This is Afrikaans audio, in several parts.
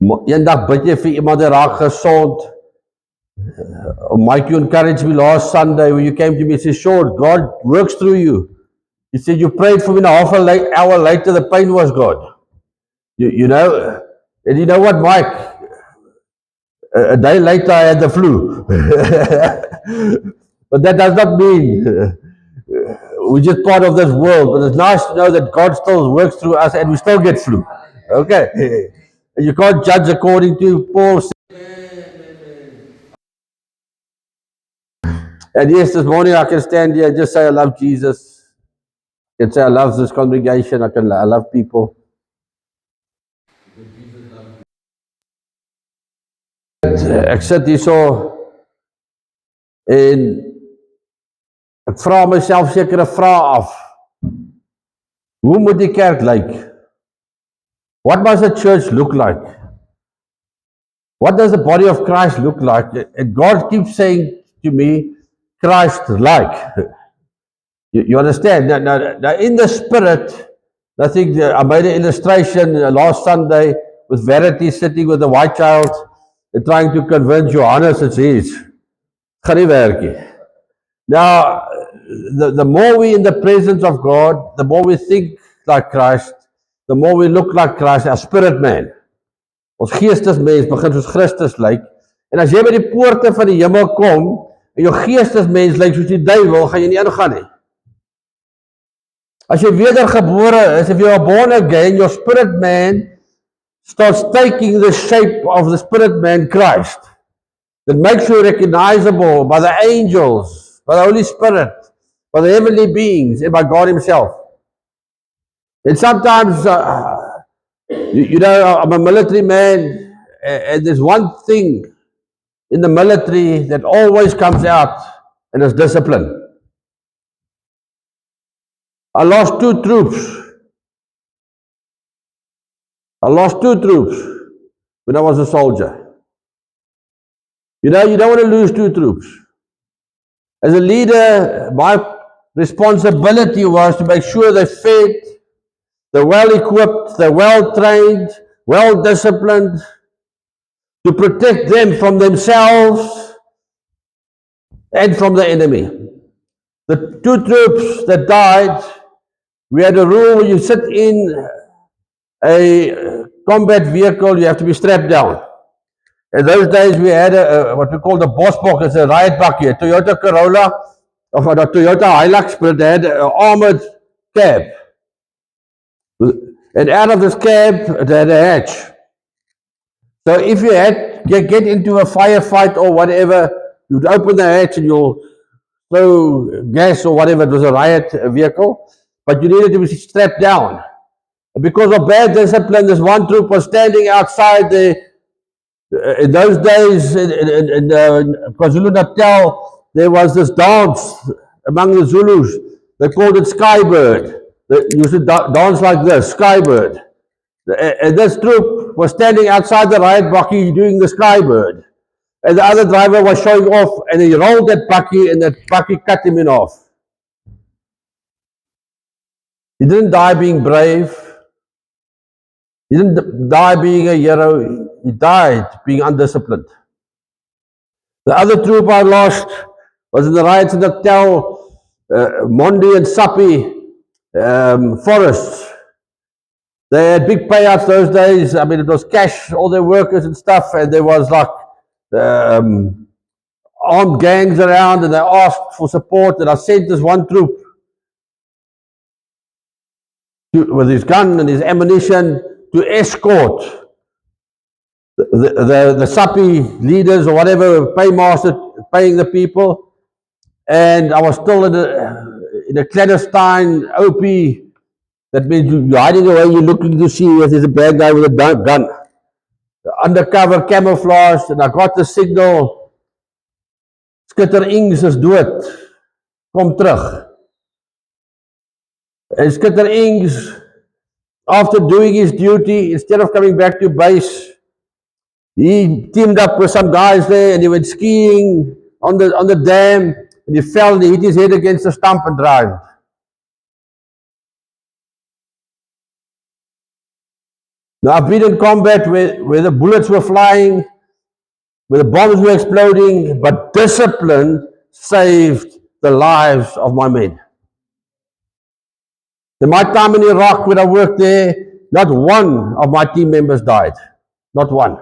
Eendag bid jy vir iemand en raak gesond. Mike, you encouraged me last Sunday when you came to me and said, "Sure, God works through you." You said you prayed for me and a half an hour later the pain was gone. You know, and you know what, Mike? A day later I had the flu. But that does not mean we're just part of this world. But it's nice to know that God still works through us and we still get flu. Okay? You can't judge according to Paul. And yes, this morning I can stand here and just say I love Jesus. I can say I love this congregation. I love people. Ek sit hierso en ek vra myself sekere vrae af. Hoe moet die kerk lyk? What must the church look like? What does the body of Christ look like? And God keeps saying to me, Christ-like. You understand? Now, in the spirit, I think I made an illustration last Sunday with Verity sitting with a white child and trying to convince Johannes it's his. Gaan nie werk nie. Now, the more we in the presence of God, the more we think like Christ, the more we look like Christ, our spirit man. Ons geestesmens begin soos Christus lyk. En as jy by die poorte van die hemel kom en jou geestesmens lyk soos die duiwel, gaan jy nie ingaan nie. As jy wedergebore is, if you are born again, your spirit man starts taking the shape of the spirit man Christ. That makes you recognizable by the angels, by the Holy Spirit, by the heavenly beings, and by God himself. And sometimes, you know, I'm a military man, and there's one thing in the military that always comes out, and it's discipline. I lost two troops when I was a soldier. You know, you don't want to lose two troops. As a leader, my responsibility was to make sure they're fed, they're well equipped, they're well trained, well disciplined, to protect them from themselves and from the enemy. The two troops that died, we had a rule when you sit in a combat vehicle, you have to be strapped down. In those days, we had what we call the Bosbok, it's a riot bakkie, a Toyota Corolla, or a Toyota Hilux, but it had an armored cab. And out of this cab, it had a hatch. So if you had get into a firefight or whatever, you'd open the hatch and you'll throw gas or whatever. It was a riot vehicle, but you needed to be strapped down. And because of bad discipline, this one troop was standing outside in those days in KwaZulu-Natal, there was this dance among the Zulus. They called it Skybird. They used to dance like this, Skybird. And this troop was standing outside the riot bakkie doing the Skybird. And the other driver was showing off, and he rolled that bakkie, and that bakkie cut him in half. He didn't die being brave. He didn't die being a hero. He died being undisciplined. The other troop I lost was in the riots in Natal, Mondi and Sappi forests. They had big payouts those days. I mean, it was cash, all their workers and stuff, and there was like armed gangs around, and they asked for support, and I sent this one troop with his gun and his ammunition to escort the Sappi leaders or whatever, paymaster, paying the people. And I was still in a clandestine OP. That means you're hiding away, you're looking to see if there's a bad guy with a gun. Undercover camouflage, and I got the signal, Skitter Ings is dood, kom terug. And Skitter Ings, after doing his duty, instead of coming back to base, he teamed up with some guys there and he went skiing on the dam, and he fell and he hit his head against the stump and died. Now, I've been in combat where the bullets were flying, where the bombs were exploding, but discipline saved the lives of my men. In my time in Iraq, when I worked there, not one of my team members died. Not one.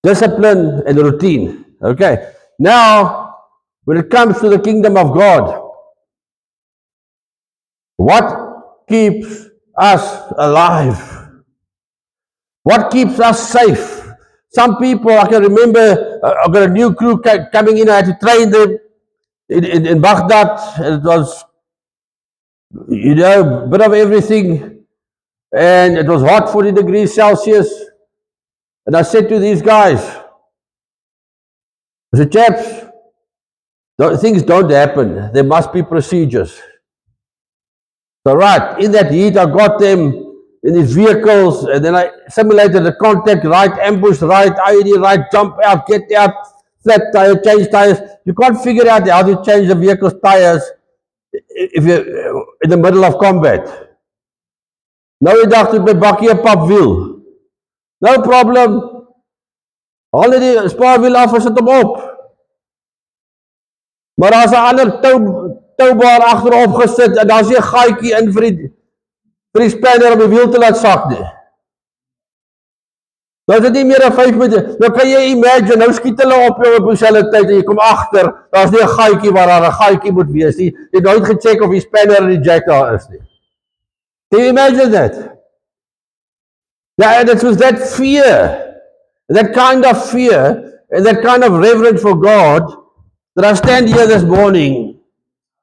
Discipline and routine. Okay. Now, when it comes to the kingdom of God, what keeps us alive? What keeps us safe? Some people, I can remember, I've got a new crew coming in. I had to train them in Baghdad. It was, a bit of everything. And it was hot, 40 degrees Celsius. And I said to these guys, I said, chaps, things don't happen. There must be procedures. So right, in that heat, I got them in these vehicles, and then I simulated the contact right, ambush right, IED right, jump out, get out, flat tire, change tires. You can't figure out how to change the vehicle's tires if you're in the middle of combat. Nou die dag toe by bakkie 'n papwiel. No problem. Haal net die spaarwiel af en sit hom op. Maar daar's 'n ander toubaar agterop gesit en daar's 'n gaatjie in vir die spanner om die wiel te laat sak nie. Nou is dit nie meer as 5 minute. Nou kan jy imagine, nou skiet hulle op jou op dieselfde tyd en jy kom agter, daar's nie 'n gaatjie waar daar 'n gaatjie moet wees nie. Jy het nooit gecheck of die spanner en die jack daar is nie. Can you imagine that? Yeah, and it was that fear, that kind of fear, and that kind of reverence for God that I stand here this morning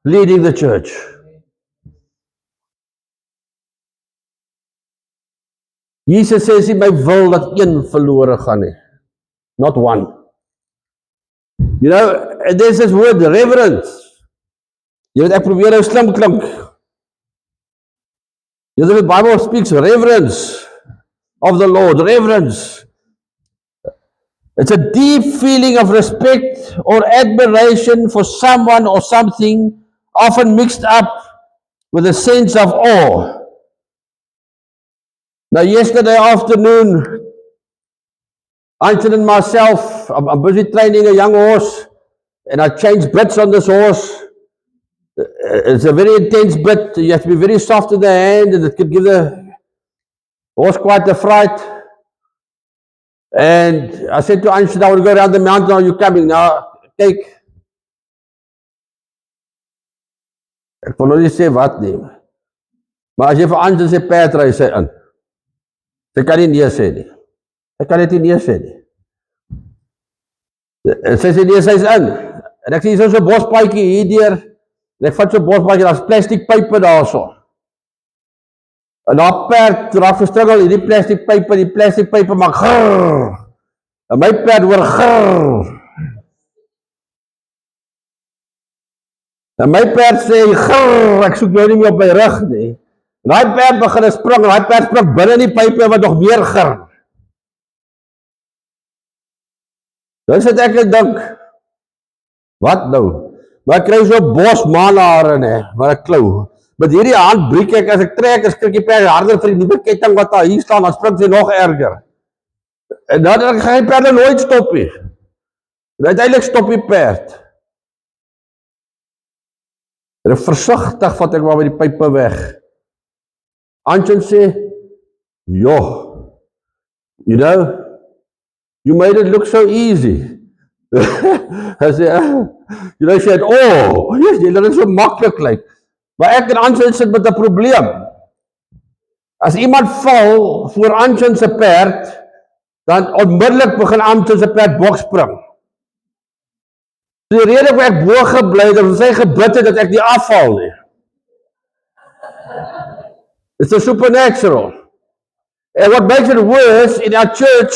leading the church. Jesus says hy my wil dat een verlore gaan nie. Not one. You know, and there's this word, reverence. Jy weet, ek probeer nou slim klink. You know, the Bible speaks reverence of the Lord, reverence. It's a deep feeling of respect or admiration for someone or something, often mixed up with a sense of awe. Now, yesterday afternoon, Anton and myself, I'm busy training a young horse, and I changed bits on this horse. It's a very intense bit. You have to be very soft in the hand, and it could give the horse quite a fright. And I said to Anton, I want to go around the mountain. Are you coming? Now, kyk. Ek wil nou nie sê wat nie. Maar as jy vir Anton sê perd ry, sy in. Sy kan nie nee sê nie. Sy kan net nie nee sê nie. Sy sê nee, sy's in. En ek sê, hier is so 'n bospaadjie hierdeur. En ek vat so 'n bospaadjie, daar's plastiek pype daarso. En daar perd raak verstrugel hierdie plastiek pype maak grrr. En my perd hoor grrr. En my perd sê grrr, ek soek jou nie meer op my rug nie. En daai perd begin spring, en daai perd spring binne in die pype wat nog meer grrr. Dan sit ek en dink, wat nou? Maar ek kry so bosmanhare nie, maar ek klou. Met hierdie hand breek ek, as ek trek, as krik die perd harder vir die nuwe ketting wat daar hier staan, dan spring sy nog erger. En dan gaan die perde nooit stop nie. En uiteindelik stop die perd. En versigtig vat ek maar met die pype weg. Anton sê, joh, you know, you made it look so easy. Hy sê, you know, she said, oh, yes, jy laat dit so maklik lyk. Maar ek en Anton sit met 'n probleem. As iemand val voor Anton se perd, dan onmiddellik begin Anton se perd bokspring. Die rede hoekom ek bo gebly het, dat sy gebid het dat ek nie afval nie. It's a supernatural. And what makes it worse, in our church,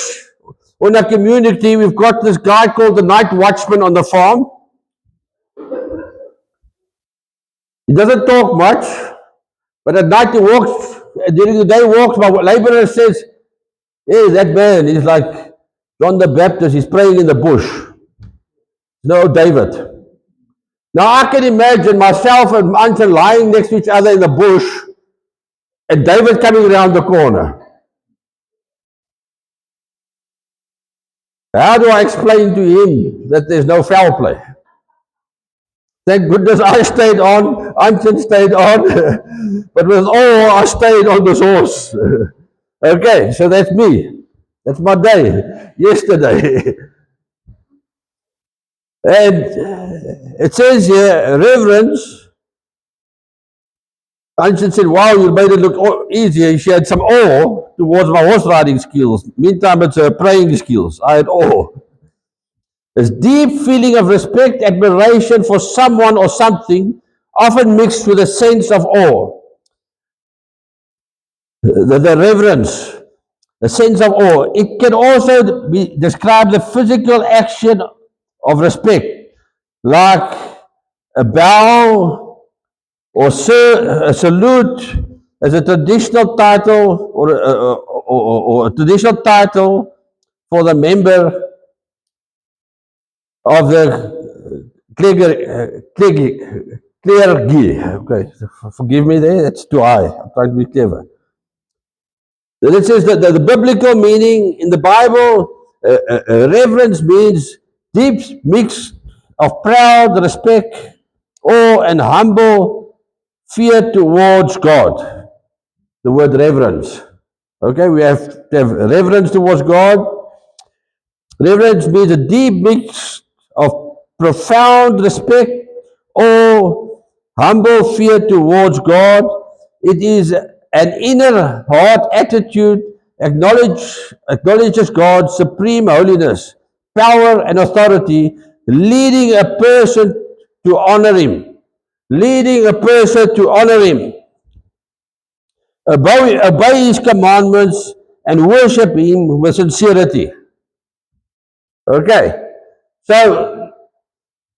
or in our community, we've got this guy called the night watchman on the farm. He doesn't talk much, but at night he walks, during the day he walks, my laborer says, hey, that man, he's like John the Baptist, he's praying in the bush. No, David. Now I can imagine myself and Anton lying next to each other in the bush, and David coming around the corner. How do I explain to him that there's no foul play? Thank goodness I stayed on, Anton stayed on, but with all I stayed on the source. Okay, so that's me. That's my day, yesterday. And it says here, reverence. Anton said, wow, you made it look easier. She had some awe towards my horse riding skills. Meantime, it's her praying skills. I had awe. This deep feeling of respect, admiration for someone or something, often mixed with a sense of awe. The reverence, the sense of awe. It can also describe the physical action of respect, like a bow or a salute as a traditional title or a traditional title for the member of the clergy. Okay, forgive me there, that's too high. I'm trying to be clever. Then it says that the biblical meaning in the Bible, reverence means deep mix of proud respect, awe, and humble fear towards God. The word reverence. Okay, we have to have reverence towards God. Reverence means a deep mix of profound respect, awe, humble fear towards God. It is an inner heart attitude, acknowledges God's supreme holiness, power, and authority, leading a person to honor Him. Leading a person to honor Him. Obey His commandments and worship Him with sincerity. Okay, so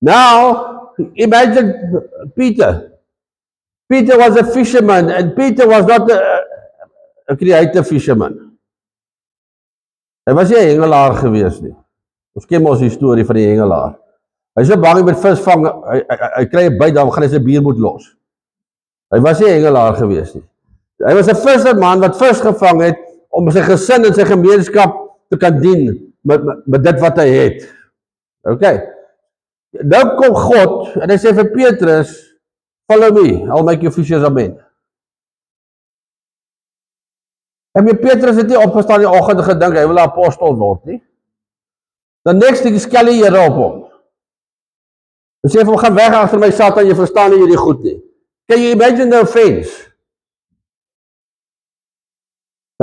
now imagine Peter. Peter was a fisherman, and Peter was not a creative fisherman. Hy was nie 'n hengelaar gewees nie. Ons ken mos die storie van die hengelaar. Hy's so bang met vis vang, hy kry 'n byt, dan gaan hy sy bier moet los. Hy was nie 'n hengelaar gewees nie. Hy was 'n visserman wat vis gevang het om sy gesin en sy gemeenskap te kan dien met dit wat hy het. Okay. Nou kom God en hy sê vir Petrus, follow me, I'll make you fishers of men. En Petrus het nie opgestaan die oggend en gedink hy wil 'n apostel word nie. The next thing skel die Here op hom. Hy sê vir hom, gaan weg agter my Satan, jy verstaan nie hierdie goed nie. Can you imagine the offense?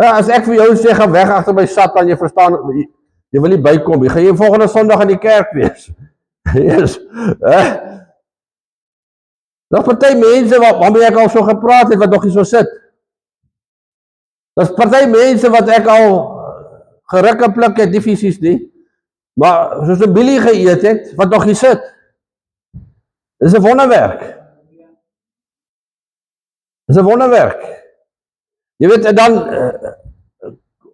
Ja, as ek vir jou sê, gaan weg agter my Satan, jy verstaan, jy wil nie bykom nie. Gaan jy volgende Sondag in die kerk wees? Yes. Daar's party mense waarmee ek al so gepraat het, wat nog nie so sit. Daar's party mense wat ek al geruk en pluk het, nie fisies nie, maar soos 'n bilie geëet het, wat nog nie sit. Dis 'n wonderwerk. Dis 'n wonderwerk. Jy weet, en dan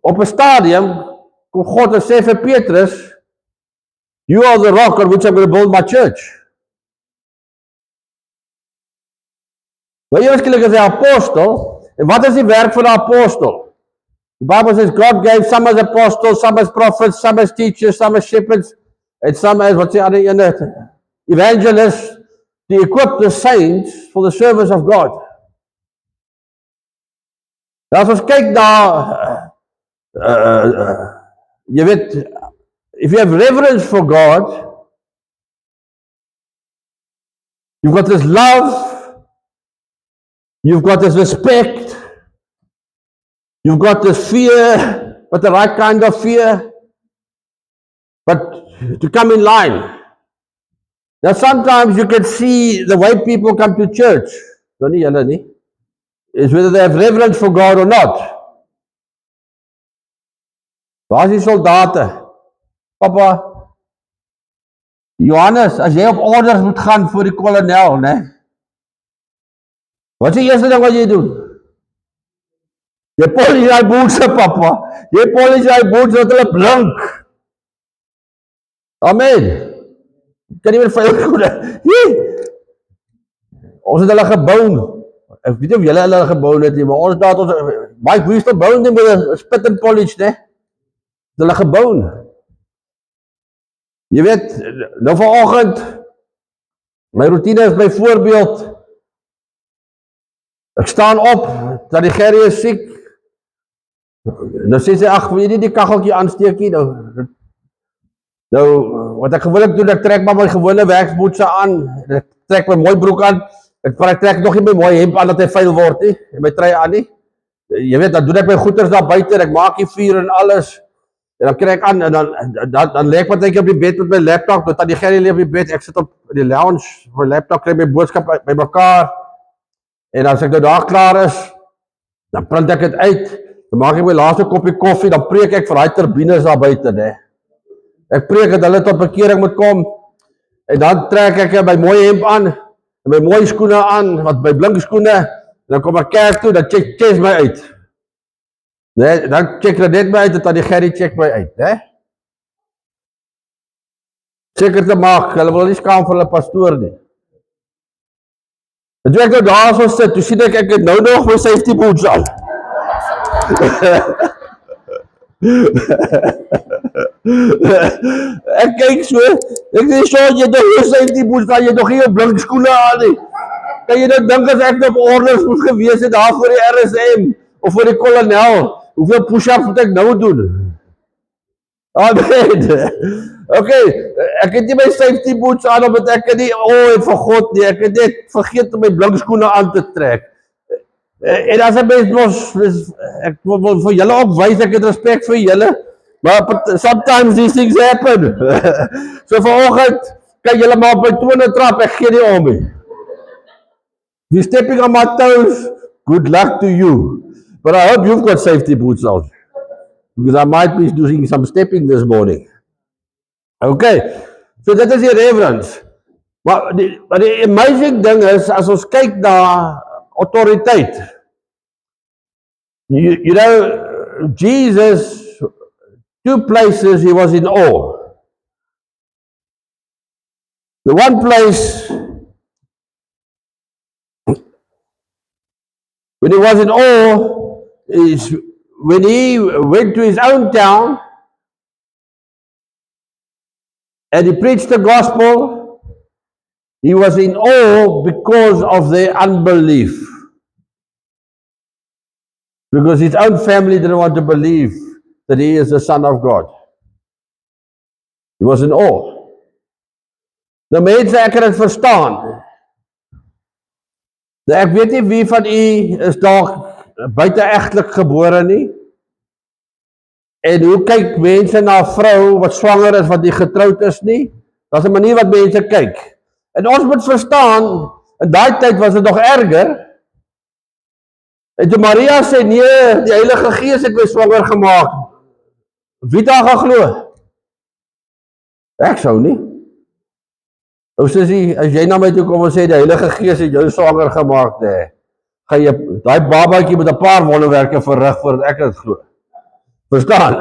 op 'n stadium kom God en sê vir Petrus, you are the rock on which I'm going to build my church. Maar ewesklik is hy apostel, en wat is die werk van 'n apostel? The Bible says God gave some as apostles, some as prophets, some as teachers, some as shepherds, and some as, what's the other ene? Evangelists, to equip the saints for the service of God. Nou as ons kyk na, jy weet, if you have reverence for God, you've got this love, you've got this respect, you've got this fear, but the right kind of fear, but to come in line. Now sometimes you can see the way people come to church, is whether they have reverence for God or not. Waar is die soldate? Papa, Johannes, as jy op orders moet gaan voor die kolonel, né? Wat is die eerste ding wat jy doen? Jy polish die bootse, papa. Jy polish die bootse dat hulle blink. Amen. Kan nie meer vir jou goede. Ons het hulle gebou. Ek weet nie of julle hulle gebou het nie, maar ons daat ons, Mike, we still bound them with a spit and polish, né? Hulle gebou. Jy weet, nou vanoggend, my routine is byvoorbeeld, ek staan op, dat die Gerrie is siek, nou sê sy, ag, wil jy nie die kacheltjie aansteek nie, nou, wat ek gewoonlik doen, ek trek maar my gewone werksbootse aan, ek trek my mooi broek aan, ek trek nog nie my mooi hemp aan, dat hy vuil word nie, en my trui aan nie, jy weet, dan doen ek my goeders daar buiten, ek maak die vuur en alles, en dan kry ek aan, en dan lê ek wat ek op die bed met my laptop, dan die Gerrie lê op die bed, ek sit op die lounge, my laptop, kry my boodskap by mekaar, en as ek nou daar klaar is, dan print ek het uit, dan maak ek my laaste kopie koffie, dan preek ek vir die turbines daar buiten, hè. Ek preek dat hulle tot bekering moet kom, en dan trek ek my mooie hemp aan, en my mooie skoene aan, wat my blink skoene, en dan kom ek kerk toe, dan check my uit. Nee, dan check hulle net my uit, dat die Gerrie check my uit, hè. Seker te maak, hulle wil nie skaam vir hulle pastoor nie. En toe ek nou daar so sit, toe sien ek het nou nog my safety boots aan. Ek kyk so, ek sê so, jy het nog safety boots aan, jy het nog nie jou blink skoene aan nie. Kan jy nou dink as ek op orders moes gewees het daar voor die RSM, of voor die kolonel, hoeveel push-ups moet ek nou doen? Amen. Okay, ek het nie my safety boots aan, omdat ek nie, het vir God nie, ek het net vergeet om my blinkskoene aan te trek. En as ek mens ek wil vir julle ook wys, ek het respect vir julle, maar sometimes these things happen. So vanoggend, kan julle maar op my tone trap, ek gee nie om nie. If you're stepping on my toes, good luck to you. But I hope you've got safety boots on. Because I might be doing some stepping this morning. Okay, so dit is die reverence. Maar die amazing ding is, as ons kyk na autoriteit, you know, Jesus, two places he was in awe. The one place, when he was in awe, is when he went to his own town and he preached the gospel, he was in awe because of their unbelief. Because his own family didn't want to believe that he is the Son of God. He was in awe. Nou mense, ek kan dit verstaan. Ek weet nie wie van u is daar buiteegtelik gebore nie. En hoe kyk mense na 'n vrou wat swanger is, wat nie getroud is nie? Daar's 'n manier wat mense kyk. En ons moet verstaan, in daai tyd was dit nog erger. En toe Maria sê, nee, die Heilige Gees het my swanger gemaak. Wie het haar geglo? Ek sou nie. Ou sussie, as jy na my toe kom en sê, die Heilige Gees het jou swanger gemaak, gaan jy, daai babaatjie met 'n paar wonderwerke verrig, voordat ek dit glo. Verstaan?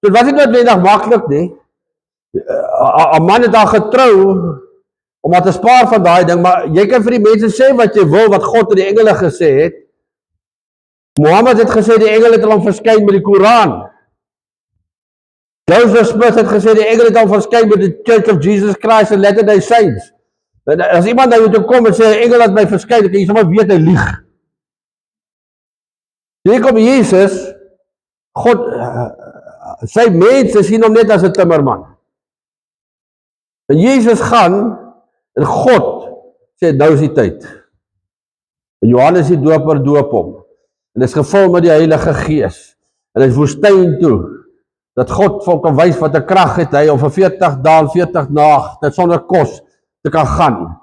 Dit was nie noodwendig maklik nie. 'n man het haar getrou, om haar te spaar van daai ding, maar jy kan vir die mense sê wat jy wil, wat God en die engele gesê het. Mohammed het gesê, die engele het hom verskyn met die Koran. Joseph Smith het gesê, die engele het hom verskyn met die Church of Jesus Christ and Latter-day Saints. En as iemand nou toe kom en sê, die engele het my verskyn, dan kan jy sommer weet, hy lieg. Hier kom Jesus, God, sy mense sien hom net as 'n timmerman. En Jesus gaan, en God sê, nou is die tyd. En Johannes die doper doop hom. En is gevul met die Heilige Gees. En hy is woestyn toe, dat God vir hom kan wys wat 'n krag het hy, om vir 40 dae en 40 nag, sonder kos, te kan gaan.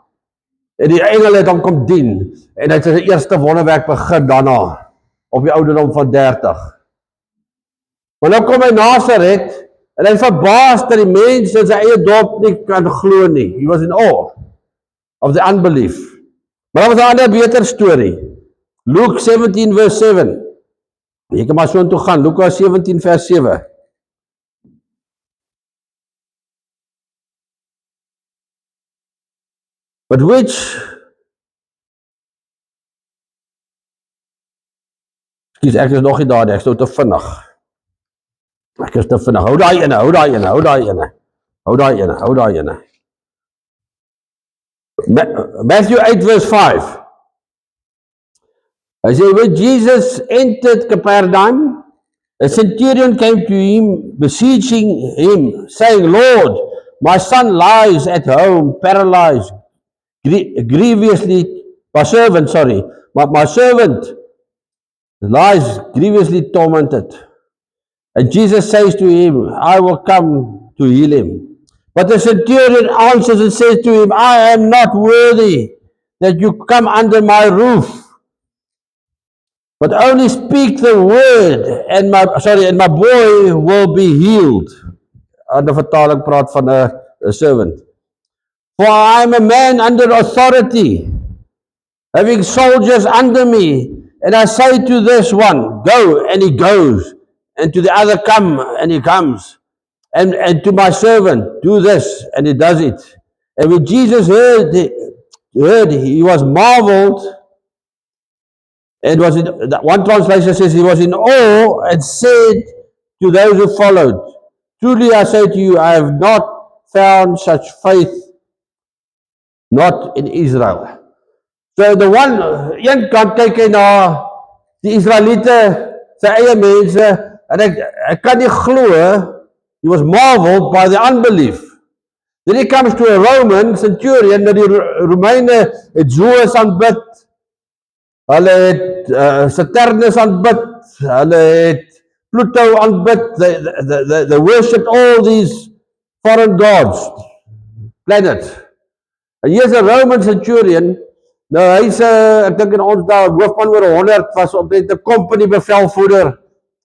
En die engele het hom kom dien, en hy het sy eerste wonderwerk begin daarna, op die ouderdom van 30. Maar nou kom hy Nasaret, en hy verbaas dat die mense in sy eie dorp nie kan glo nie. He was in awe of the unbelief. Maar dat was 'n ander beter storie. Luke 17 verse 7. Jy kan maar so intoe gaan, Lukas 17 vers 7. But which, ek is nog nie daar, ek is nou te vinnig. Ek is te vinnig, hou daai ene. Hou daai ene. Matthew 8 verse 5. I say, when Jesus entered Capernaum, a centurion came to him, beseeching him, saying, Lord, my son lies at home, paralyzed, grievously, my servant lies grievously tormented. And Jesus says to him, I will come to heal him. But the centurion answers and says to him, I am not worthy that you come under my roof. But only speak the word, and my boy will be healed. Ander vertaling praat van 'n servant. For I am a man under authority, having soldiers under me, and I say to this one, go, and he goes, and to the other, come, and he comes, and to my servant, do this, and he does it. And when Jesus heard, he was marveled. It was in one translation says he was in awe and said to those who followed, truly I say to you, I have not found such faith not in Israel. So the een kant kyk hy na die Israeliete, sy eie mense, en ek kan nie glo, he was marveled by the unbelief. Then he comes to a Roman centurion, dat die Romeine het Zeus aanbid, hulle het Saturnus aanbid, hulle het Pluto aanbid, they worshipped all these foreign gods, planets. En hier is 'n Roman centurion, nou hy is, ek dink in ons daar, hoofman oor 100, was omtrent 'n company bevelvoerder,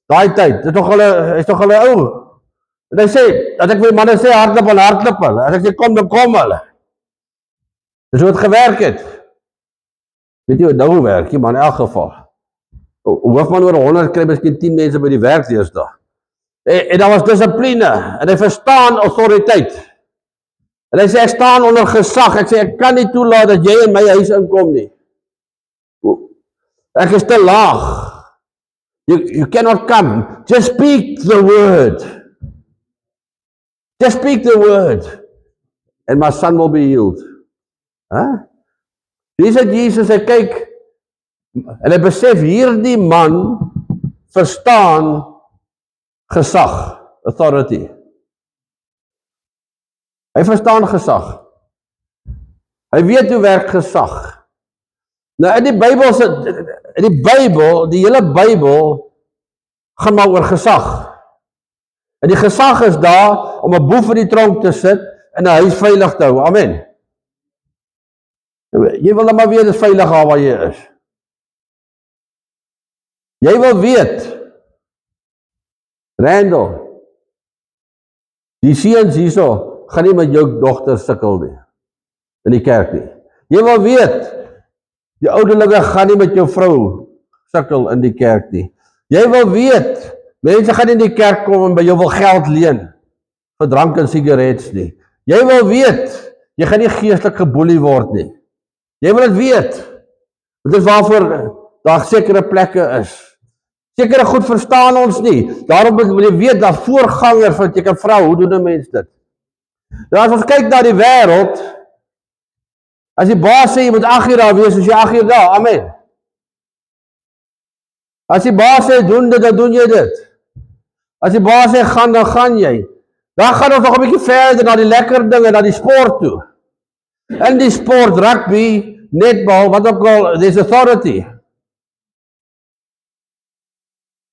daai tyd, is toch hulle ou. En hy sê, as ek vir manne sê, hardloop hulle, as ek sê, kom, dan kom hulle. Dis hoe het gewerk het. Weet jy wat nou werk, maar in elk geval. Hoofman oor 100 kry miskien 10 mense by die werk deesdae. En daar was dissipline, en hy verstaan autoriteit. En hy sê, ek staan onder gesag, ek sê, ek kan nie toelaat dat jy in my huis inkom nie. Ek is te laag. You cannot come. Just speak the word. Just speak the word. And my son will be healed. Huh? Dis het Jesus, hy kyk, en hy besef, hierdie man verstaan gesag, authority. Hy verstaan gesag. Hy weet hoe werk gesag. Nou in die Bybel, die hele Bybel, gaan maar oor gesag. En die gesag is daar, om 'n boef in die tronk te sit, en 'n huis veilig te hou, amen. Jy wil dan maar weet, dis veilig waar jy is. Jy wil weet, Randall, die seuns hierso, gaan nie met jou dogter sukkel nie, in die kerk nie. Jy wil weet, die ouderlinge gaan nie met jou vrou sukkel in die kerk nie. Jy wil weet, mense gaan nie in die kerk kom en by jou wil geld leen, vir drank en sigarets nie. Jy wil weet, jy gaan nie geestelik geboelie word nie. Jy wil dit weet. Dit is waarvoor daar sekere plekke is. Sekere goed verstaan ons nie. Daarom wil jy weet, dat voorganger van jy kan vra, hoe doen 'n mens dit? Nou as ons kyk na die wêreld, as die baas sê, jy moet 8 uur daar wees, is jy 8 uur daar, amen. As die baas sê, doen dit, dan doen jy dit. As die baas sê, gaan, dan gaan jy. Dan gaan ons nog 'n bietjie verder, na die lekker dinge, na die sport toe. In die sport, rugby, netbal, wat ook al, there's authority.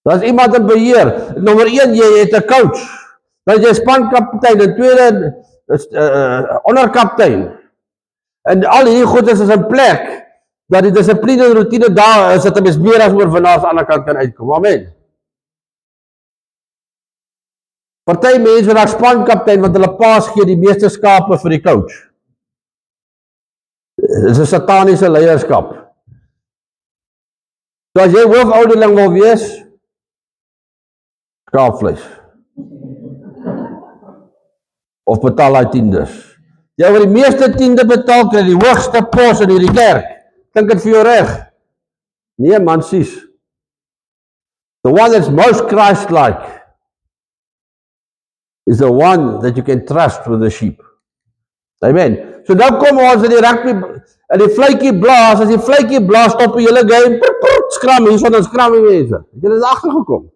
Daar is iemand in beheer. Nommer 1, jy het 'n coach. Dan is jy spankaptein, en tweede, onderkaptein. En al hierdie goed is in plek, dat die dissipline en routine daar is, dat 'n mens meer as oorwinnaars aan die ander kant kan uitkom. Amen. Party mense raak spankaptein, want hulle paas gee die meeste skape vir die coach. Dit is 'n sataniese leierskap. So as jy hoofouderling wil wees, skaapvleis. Of betaal hy tiendes. Jy wil die meeste tiende betaal, kry die hoogste pos in hierdie kerk. Klink dit vir jou reg? Nee, man, sies. The one that's most Christ-like is the one that you can trust with the sheep. Amen. So nou kom ons in die rugby, en die vletjie blaas, as die vletjie blaas, stop die hele game, skram hierson, dan skram die mense. Het julle is agtergekom?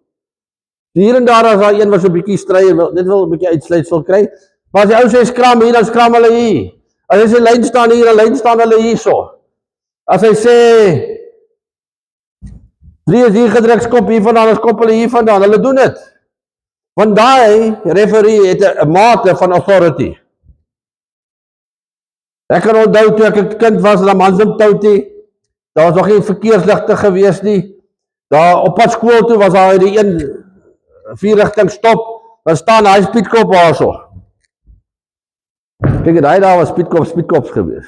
Hier en daar as daar een wat so 'n bietjie stry, dit wil 'n bietjie uitsluitsel kry, maar as die ou sê skram hier, dan skram hulle hier. As hy sê lyn staan hier, dan lyn staan hulle hierso. As hy sê 3 is hier gedruk, skop hier vandaan, dan skop hulle hier vandaan, hulle doen dit. Want daai referee het 'n mate van authority. Ek kan onthou toe ek 'n kind was in Amanzimtoutie, daar was nog nie verkeersligte gewees nie. Daar op pad skool toe was daar die een 4 rigting stop, dan staan hy speedkop daarso. Kyk, daai daar was speedkops gewees.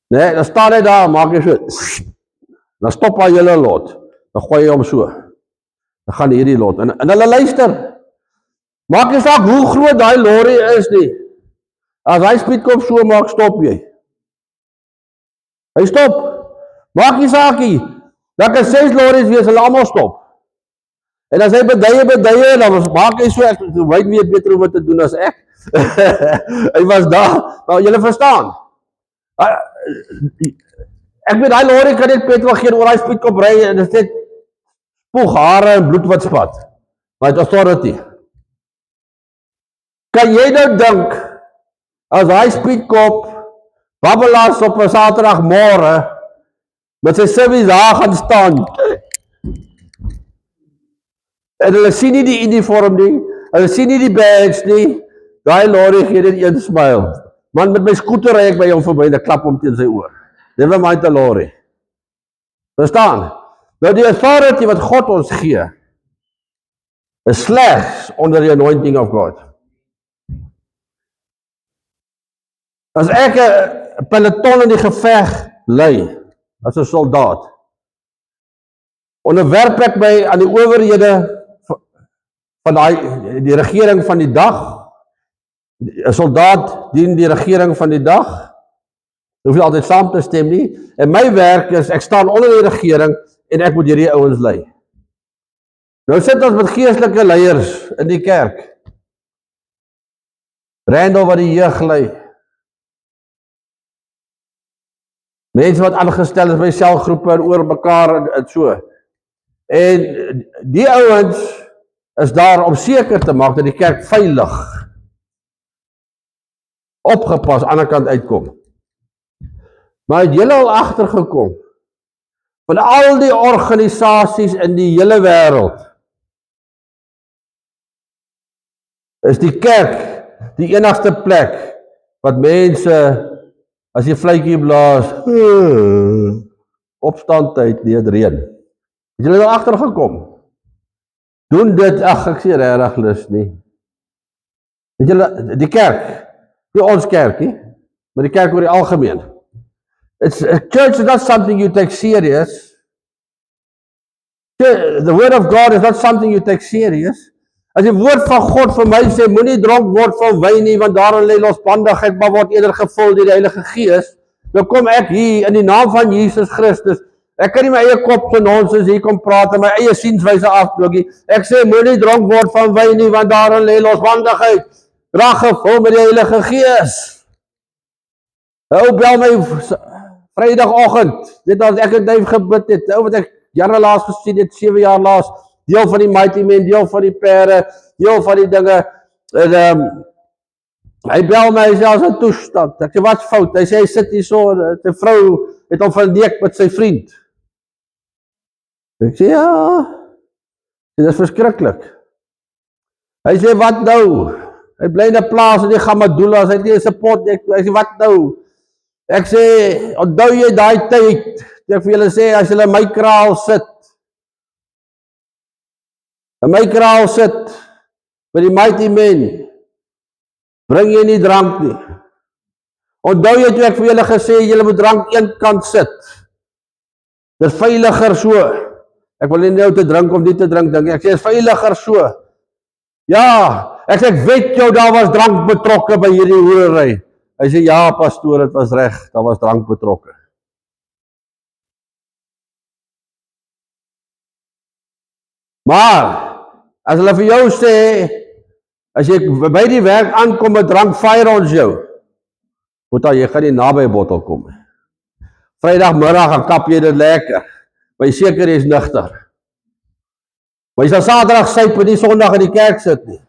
Nee, dan staan hy daar, maak hy so. Dan stop hy julle lot. Dan gooi hy hom so. Dan gaan hierdie lot en hulle luister. Maak nie saak hoe groot daai lorry is nie. As hy speedkop so maak, stop jy. Hy stop. Maak nie saak nie. Dan kan 6 lorries wees, hulle almal stop. En as hy beduie, dan maak hy so, ek weet nie beter hoe wat te doen as ek. Hy was daar, maar julle verstaan. Ek weet, die lorry kan net petrol gee oor die speedkop ry, en dit is net spoeg, hare en bloed wat spat. Maar het authority. Kan jy nou dink, as hy speedkop, babbelaars op 'n Saterdagmôre, met sy service daar gaan staan, en hulle sien nie die uniform nie, hulle sien nie die badge nie, daai lorry gee dit een smile. Man, met my scooter ry ek by hom verby, en ek klap hom teen sy oor. Never mind the lorry. Verstaan? Nou die authority wat God ons gee, is slegs onder die anointing of God. As ek 'n peloton in die geveg lei, as 'n soldaat, onderwerp ek my aan die owerhede van die regering van die dag. 'n Soldaat dien die regering van die dag. Hoef nie altyd saam te stem nie. En my werk is, ek staan onder die regering en ek moet hierdie ouens lei. Nou sit ons met geestelike leiers in die kerk. Randall wat die jeug lei. Mense wat aangestel is by selgroepe en oor mekaar en so. En die ouens is daar om seker te maak dat die kerk veilig opgepas aan die kant uitkom. Maar het julle al agtergekom van al die organisasies in die hele wêreld, is die kerk die enigste plek wat mense, as die vletjie blaas, opstandtyd nie het reën. Het julle al agtergekom? Doen dit, ek sê regtig lus nie. Het julle, die kerk, nie ons kerk nie, maar die kerk oor die algemeen. Church is not something you take serious. The word of God is not something you take serious. As die woord van God vir my sê, moenie dronk word van wyn nie, want daarin lê losbandigheid, maar word eerder gevul deur die Heilige Gees. Nou kom ek hier in die naam van Jesus Christus. Ek kan nie my eie kop se nonsens hier kom praat en my eie sienswyse afdruk. Ek sê moenie dronk word van wyn nie, want daarin lê losbandigheid. Raak gevul met die Heilige Gees. Ou bel my Vrydagoggend, dit as ek 'n duif gebid het, ou wat ek jare laas gesien het, 7 jaar laas, deel van die Mighty Men, deel van die pere, deel van die dinge, en hy bel my, hy sê, as 'n toestand, ek sê, wat's fout? Hy sê, hy sit hier so, die vrou het hom verneek met sy vriend. Ek sê, ja, dit is verskriklik. Hy sê, wat nou? Hy bly in 'n plaas in die Gamadulas, hy het nie 'n support, hy sê, wat nou? Ek sê, onthou jy daai tyd, ek vir julle sê, as julle in my kraal sit, by die Mighty Men, bring jy nie drank nie. Onthou jy toe ek vir julle gesê, julle moet drank een kant sit. Dit is veiliger so. Ek wil nie nou te drink of nie te drink, dink ek sê, dit is veiliger so. Ja, ek sê, ek weet jou, daar was drank betrokke by hierdie hoerery. Hy sê, ja, pastoor, het was reg, daar was drank betrokke. Maar, as hulle vir jou sê, As jy by die werk aankom met drank fire ons jou, jy gaan nie naby 'n bottel kom nie. Vrydagmiddag gaan kap jy dit lekker, maar jy seker jy is nugter. Maar jy sal Saterdag syp en nie Sondag in die kerk sit nie.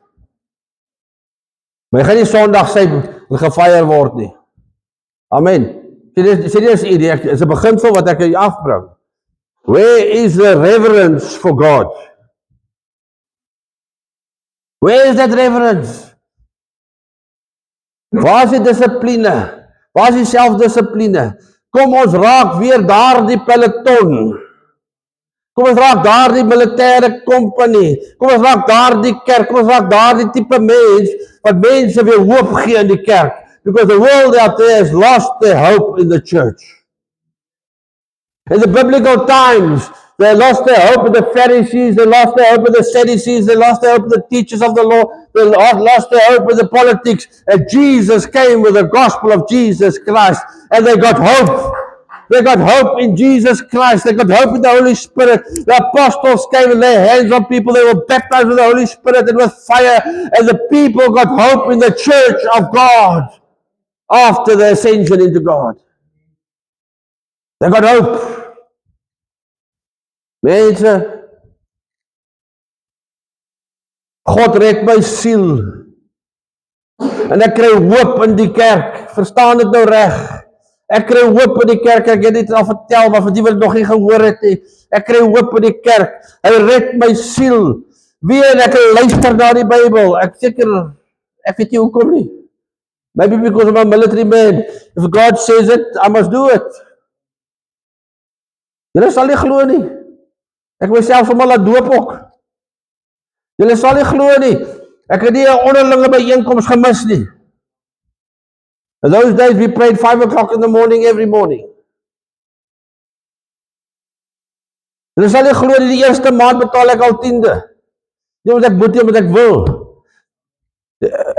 Maar jy gaan nie Sondag syp en gefire word nie. Amen. Serieus idee, is 'n beginsel wat ek jou afbring. Where is the reverence for God? Where is that reverence? Waar is die dissipline? Waar is die selfdissipline? Kom ons raak weer daardie peloton. Kom ons raak daardie militêre kompanie. Kom ons raak daardie kerk. Kom ons raak daardie tipe mens wat mense weer hoop gee in die kerk. Because the world out there has lost their hope in the church. In the biblical times, they lost their hope in the Pharisees, they lost their hope in the Sadducees, they lost their hope in the teachers of the law, they lost their hope in the politics. And Jesus came with the gospel of Jesus Christ, and they got hope. They got hope in Jesus Christ. They got hope in the Holy Spirit. The apostles came and laid hands on people. They were baptized with the Holy Spirit and with fire. And the people got hope in the church of God after the ascension into God. They got hope. Mense, God red my siel. En ek kry hoop in die kerk. Verstaan dit nou reg? Ek kry hoop in die kerk. Ek het dit al vertel, maar vir die wat nog nie gehoor het nie. Ek kry hoop in die kerk. Hy red my siel. Wie en ek luister na die Bybel. Ek weet nie hoekom nie. Maybe because I'm a military man. If God says it, I must do it. Julle sal nie glo nie. Ek myself sommer laat doop ook. Julle sal nie glo nie. Ek het nie 'n onderlinge byeenkoms gemis nie. In those days we prayed 5 o'clock in the morning every morning. Julle sal nie glo nie, die eerste maand betaal ek al 10de. Nie omdat ek moet nie, omdat ek wil.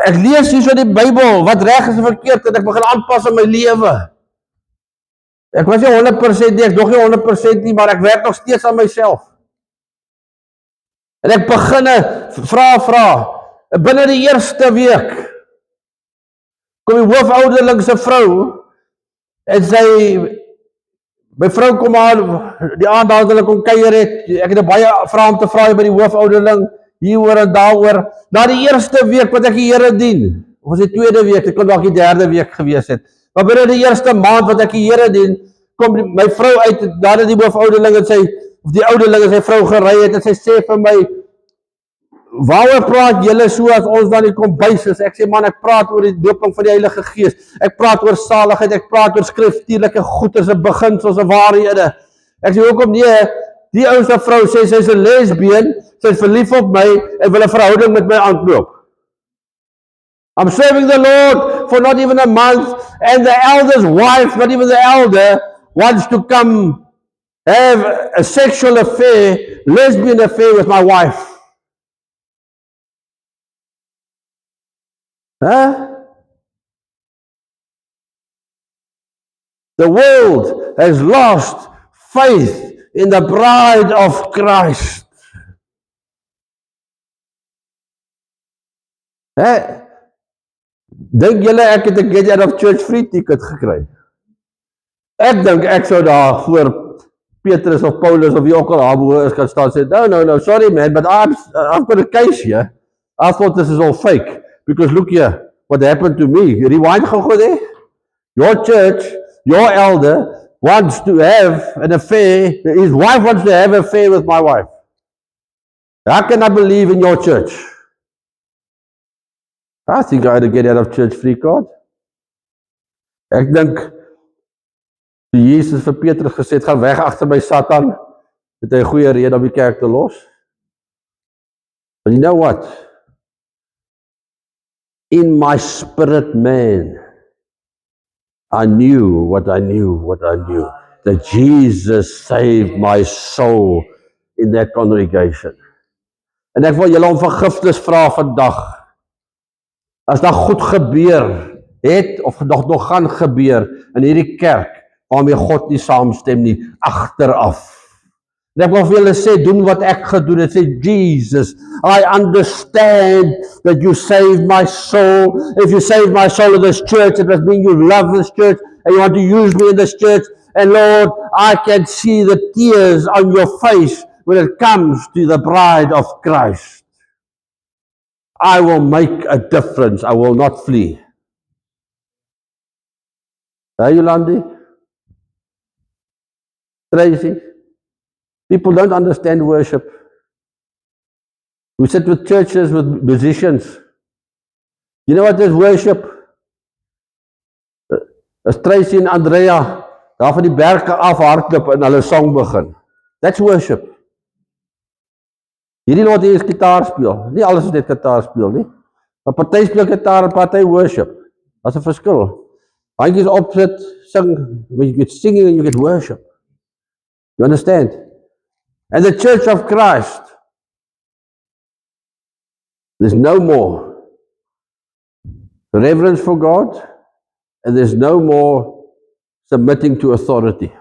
Ek lees hier so die Bybel, wat reg is en verkeerd, en ek begin aanpas in my lewe. Ek was nie 100% nie, ek nog nie 100% nie, maar ek werk nog steeds aan myself. En ek begin vra. Binne die eerste week kom die hoofouderling se vrou en sy my vrou kom aan die aand dat hulle kom kuier het. Ek het baie vrae om te vra by die hoofouderling hieroor en daaroor. Na die eerste week wat ek die Here dien, of was die tweede week, dit kon dalk die derde week gewees het. Maar binne die eerste maand wat ek die Here dien, kom my vrou uit, nadat die hoofouderling en of die ouderling en sy vrou gery het, en sy sê vir my, waaroor praat julle so as ons dan die kombuis is? Ek sê man, ek praat oor die doping van die Heilige Gees. Ek praat oor saligheid, ek praat oor skriftuurlike goedes en beginsels en waarhede. Ek sê hoekom nee, die ouste vrou sê sy is 'n lesbien, sy is verlief op my en wil 'n verhouding met my aanknoop. I'm serving the Lord for not even a month, and the elder's wife, not even the elder, wants to come have a sexual affair, lesbian affair with my wife. Huh? The world has lost faith in the bride of Christ. Dink julle ek het 'n get out of church free ticket gekry? Ek dink ek sou daar voor Petrus of Paulus of wie ook al daar bo is kan staan sê, no, sorry man, but I've got a case here. I thought this is all fake. Because look here, what happened to me. Rewind gou there. Your church, your elder wants to have an affair. His wife wants to have an affair with my wife. How can I believe in your church? I think I had to get out of church free card. Ek dink toe Jesus vir Petrus gesê het, gaan weg agter my Satan, het hy 'n goeie rede om die kerk te los. But you know what? In my spirit man, I knew what I knew, that Jesus saved my soul in that congregation. En ek wil julle om vergifnis vra vandag. As daar goed gebeur het, of nog gaan gebeur in hierdie kerk, waarmee God nie saamstem nie, agteraf. En ek wil vir julle sê, doen wat ek gedoen het. Sê, Jesus, I understand that you saved my soul. If you saved my soul in this church, it must mean you love this church and you want to use me in this church. And Lord, I can see the tears on your face when it comes to the bride of Christ. I will make a difference. I will not flee. Hey, Yolandi? Tracy? People don't understand worship. We sit with churches, with musicians. You know what is worship? As Tracy en Andrea daar van die berge af hardloop en hulle song begin. That's worship. Hierdie lot hier is gitaar speel. Nie alles is net gitaar speel nie. Maar party speel gitaar en party worship. Daar's 'n verskil. Handjies opsit, sing, you get singing and you get worship. You understand? And the Church of Christ, there's no more reverence for God, and there's no more submitting to authority.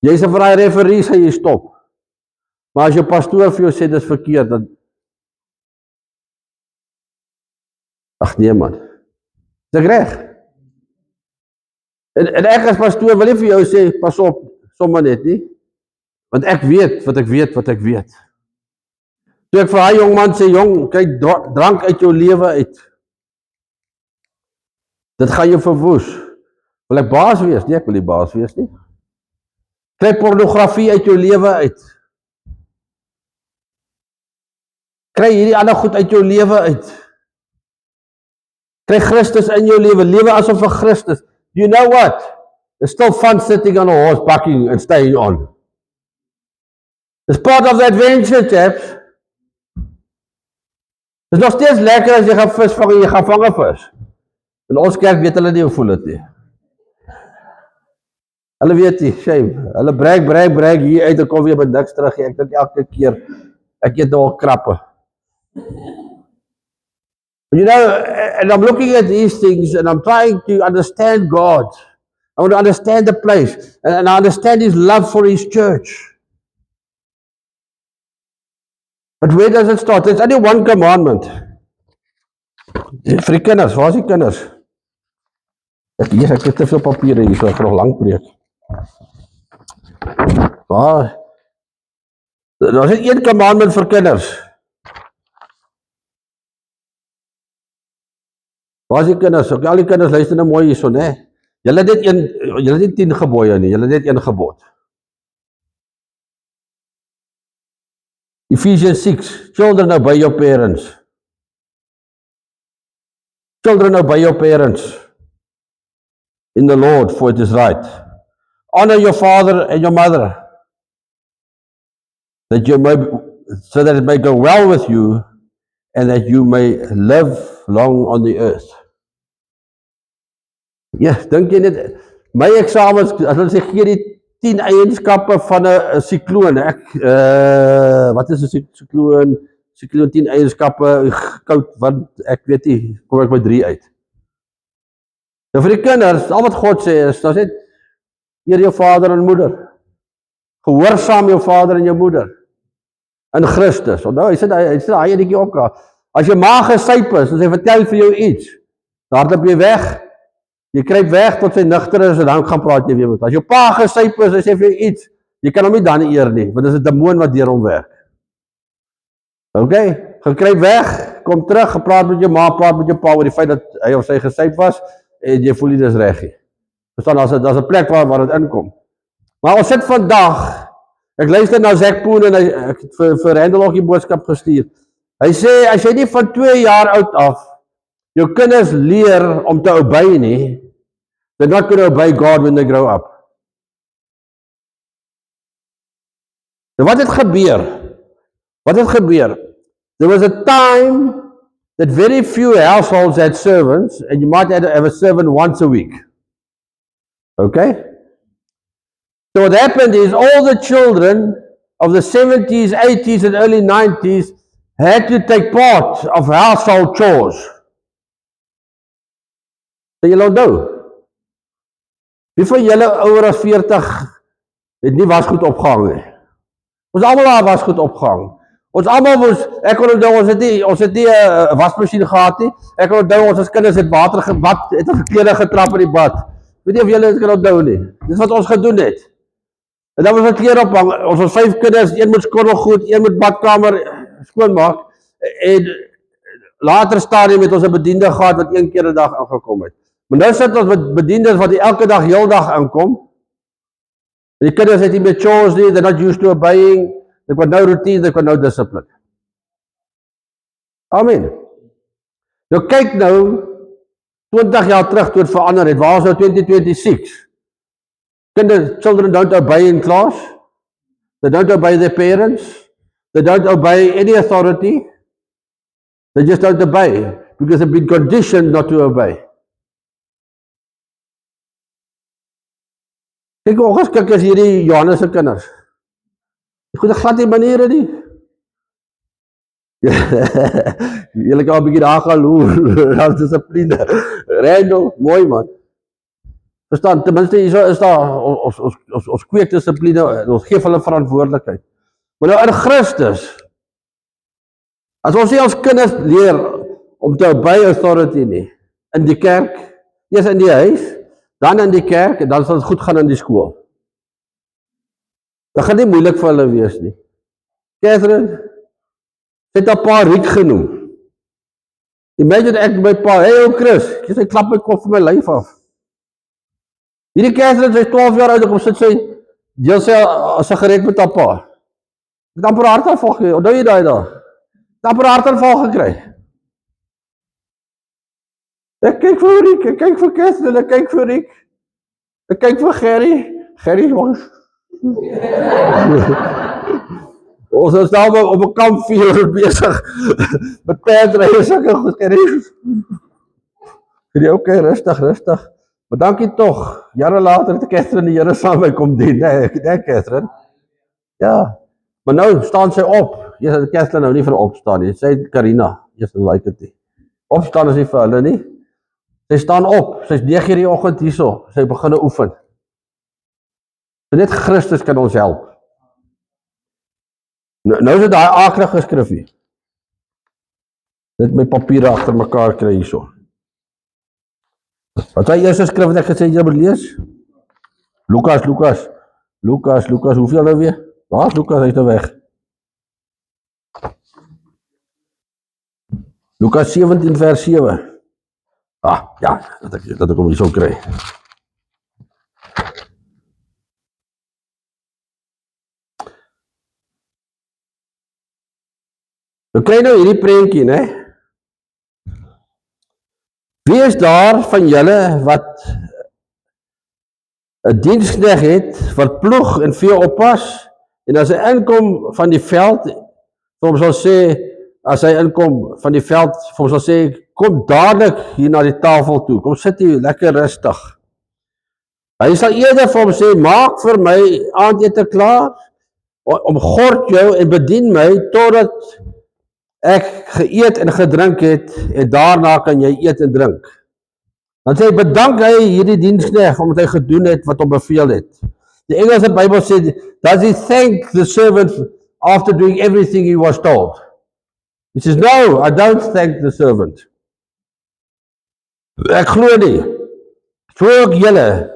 Jy sê vir daai referee sê jy stop. Maar as jou pastoor vir jou sê dis verkeerd, dan ag nee man. Dis reg. En ek as pastoor wil nie vir jou sê pas op, sommer net nie. Want ek weet wat ek weet wat ek weet. Toe ek vir daai jong man sê, jong, kyk drank uit jou lewe uit. Dit gaan jou verwoes. Wil ek baas wees? Nee, ek wil nie baas wees nie. Kry pornografie uit jou lewe uit. Kry hierdie ander goed uit jou lewe uit. Kry Christus in jou lewe. Lewe asof vir Christus. You know what? There's still fun sitting on a horse, backing and staying on. It's part of the adventure, chaps. Dit is nog steeds lekker as jy gaan vis vang en jy gaan vang 'n vis. In ons kerk weet hulle nie hoe voel dit nie. Hulle weet nie, shame. Hulle brag hier uit en kom weer met niks terug. Ek dink elke keer, ek eet nou al krappe. But you know, and I'm looking at these things and I'm trying to understand God. I want to understand the place and I understand His love for His church. But where does it start? There's only one commandment. Vir die kinders, waar is die kinders? Ek het te veel papier hier, so ek gaan nog lang preek. Waar? Daar is een commandment vir kinders. Waar is die kinders? Ook al die kinders luister nou mooi hierso, né? Julle het nie 10 gebooie nie, julle het net 1 gebod. Ephesians 6, children obey your parents. Children obey your parents in the Lord, for it is right. Honor your father and your mother, that you may, so that it may go well with you, and that you may live long on the earth. Ja, dink jy net, my eksamens, as hulle sê, gee die 10 eienskappe van 'n sikloon. Wat is 'n sikloon? Sikloon 10 eienskappe, koud, want ek weet nie, kom ek by 3 uit. Nou vir die kinders, al wat God sê is, dat net, eer jou vader en moeder. Gehoorsaam jou vader en jou moeder. In Christus. Nou, hy sê daai enetjie ook. As jou ma gesyp is, en sy vertel vir jou iets, dan hardloop jy weg. Jy kruip weg tot sy nugter is en dan gaan praat jy weer met. As jou pa gesyp is, hy sê vir jou iets, jy kan hom nie dan eer nie, want dit is 'n demoon wat deur hom werk. Okay, gekruip weg, kom terug, gepraat met jou ma, praat met jou pa oor die feit dat hy of sy gesyp was en jy voel nie dis reg nie. Verstaan, daar's 'n plek waar dit inkom. Maar ons sit vandag, ek luister na Zack Poon en ek het vir Randall ook die boodskap gestuur. Hy sê as jy nie van 2 jaar oud af jou kinders leer om te obey nie, they're not going to obey God when they grow up. Nou wat het gebeur? Wat het gebeur? There was a time that very few households had servants, and you might have a servant once a week. Okay? So what happened is all the children of the 70s, 80s, and early 90s had to take part of household chores. So julle onthou, wie van julle ouer as 40 het nie wasgoed opgehang nie. Ons almal daar wasgoed opgehang. Ons almal moes, ek kon onthou, ons het nie 'n wasmasjien gehad nie. Ek kon onthou, ons as kinders het water gebad, het ons klere getrap in die bad. Weet nie of julle dit kan onthou nie. Dis wat ons gedoen het. En dan was ons klere ophang. Ons was 5 kinders, een moet skorrelgoed, een moet badkamer skoonmaak. En later stadium het ons 'n bediende gehad wat 1 keer 'n dag aangekom het. Maar nou sit ons met bediendes wat elke dag, heeldag aankom. Die kinders het nie meer chores nie, they're not used to obeying, they've got no routine, they've got no discipline. Amen. Nou kyk nou, 20 jaar terug toe het verander het, waar is nou 2026? Children don't obey in class, they don't obey their parents, they don't obey any authority, they just don't obey, because they've been conditioned not to obey. Kyk, ongeskikt is hierdie Johannes se kinders. Die goede glad die maniere nie. Julle kan 'n bietjie daar gaan loer, daar is dissipline. Randall, mooi man. Verstaan, ten minste hier is daar, ons kweek dissipline, ons geef hulle verantwoordelikheid. Maar nou in Christus, as ons nie ons kinders leer om te obey authority nie, in die kerk, eers in die huis, dan in die kerk, en dan sal het goed gaan in die skool. Dat gaan nie moeilik vir hulle wees nie. Catherine, het haar pa Riek genoem. Imagine ek my pa, hey ou Chris, jy sê klap my kop van my lyf af. Hierdie Catherine, sy is 12 jaar oud, kom sit sy, jy sê, as sy gereed met haar pa. Ek het amper hartaanval gekry, onthou jy daai daar? Ek het amper hartaanval gekry. Ek kyk vir Riek, ek kyk vir Catherine, ek kyk vir Riek, ek kyk vir Gerry, jongens. Ons is daar op 'n kampvuur besig, met perdrye, sulke goed, Gerry. Okay, rustig, maar dankie tog, jare later het Catherine die Here saam met my kom dien, nee, Catherine? Ja, maar nou staan sy op, jy het Catherine nou nie vir opstaan nie, sy het Karina, jy like dit nie. Opstaan is nie vir hulle nie. Sy staan op, sy is 9 die oggend hierso, sy begin oefen. So net Christus kan ons help. Nou is dit daai aaklige skrifgie. Net my papiere agter mekaar kry hierso. Wat hy eerste skrif wat ek gesê jy moet lees? Lukas, hoeveel nou weer? Waar is Lukas, hy is nou weg. Lukas 17 vers 7. Ja, dat ek hom hier so kry. Nou kry nou hierdie prentjie, né? Wie is daar van julle wat 'n diensknegt het, wat ploeg en vee oppas, en as hy inkom van die veld, vir hom sal sê, as hy inkom van die veld, vir hom sal sê, kom dadelik hier na die tafel toe, kom sit hier lekker rustig. Hy sal eerder vir hom sê, maak vir my aandete klaar, omgord jou en bedien my, totdat ek geëet en gedrink het, en daarna kan jy eet en drink. Dan sê hy, bedank hy hierdie diensknegt, omdat hy gedoen het wat hom beveel het. Die Engelse Bybel sê, does he thank the servant after doing everything he was told? He says, no, I don't thank the servant. Ek glo nie. So ook julle,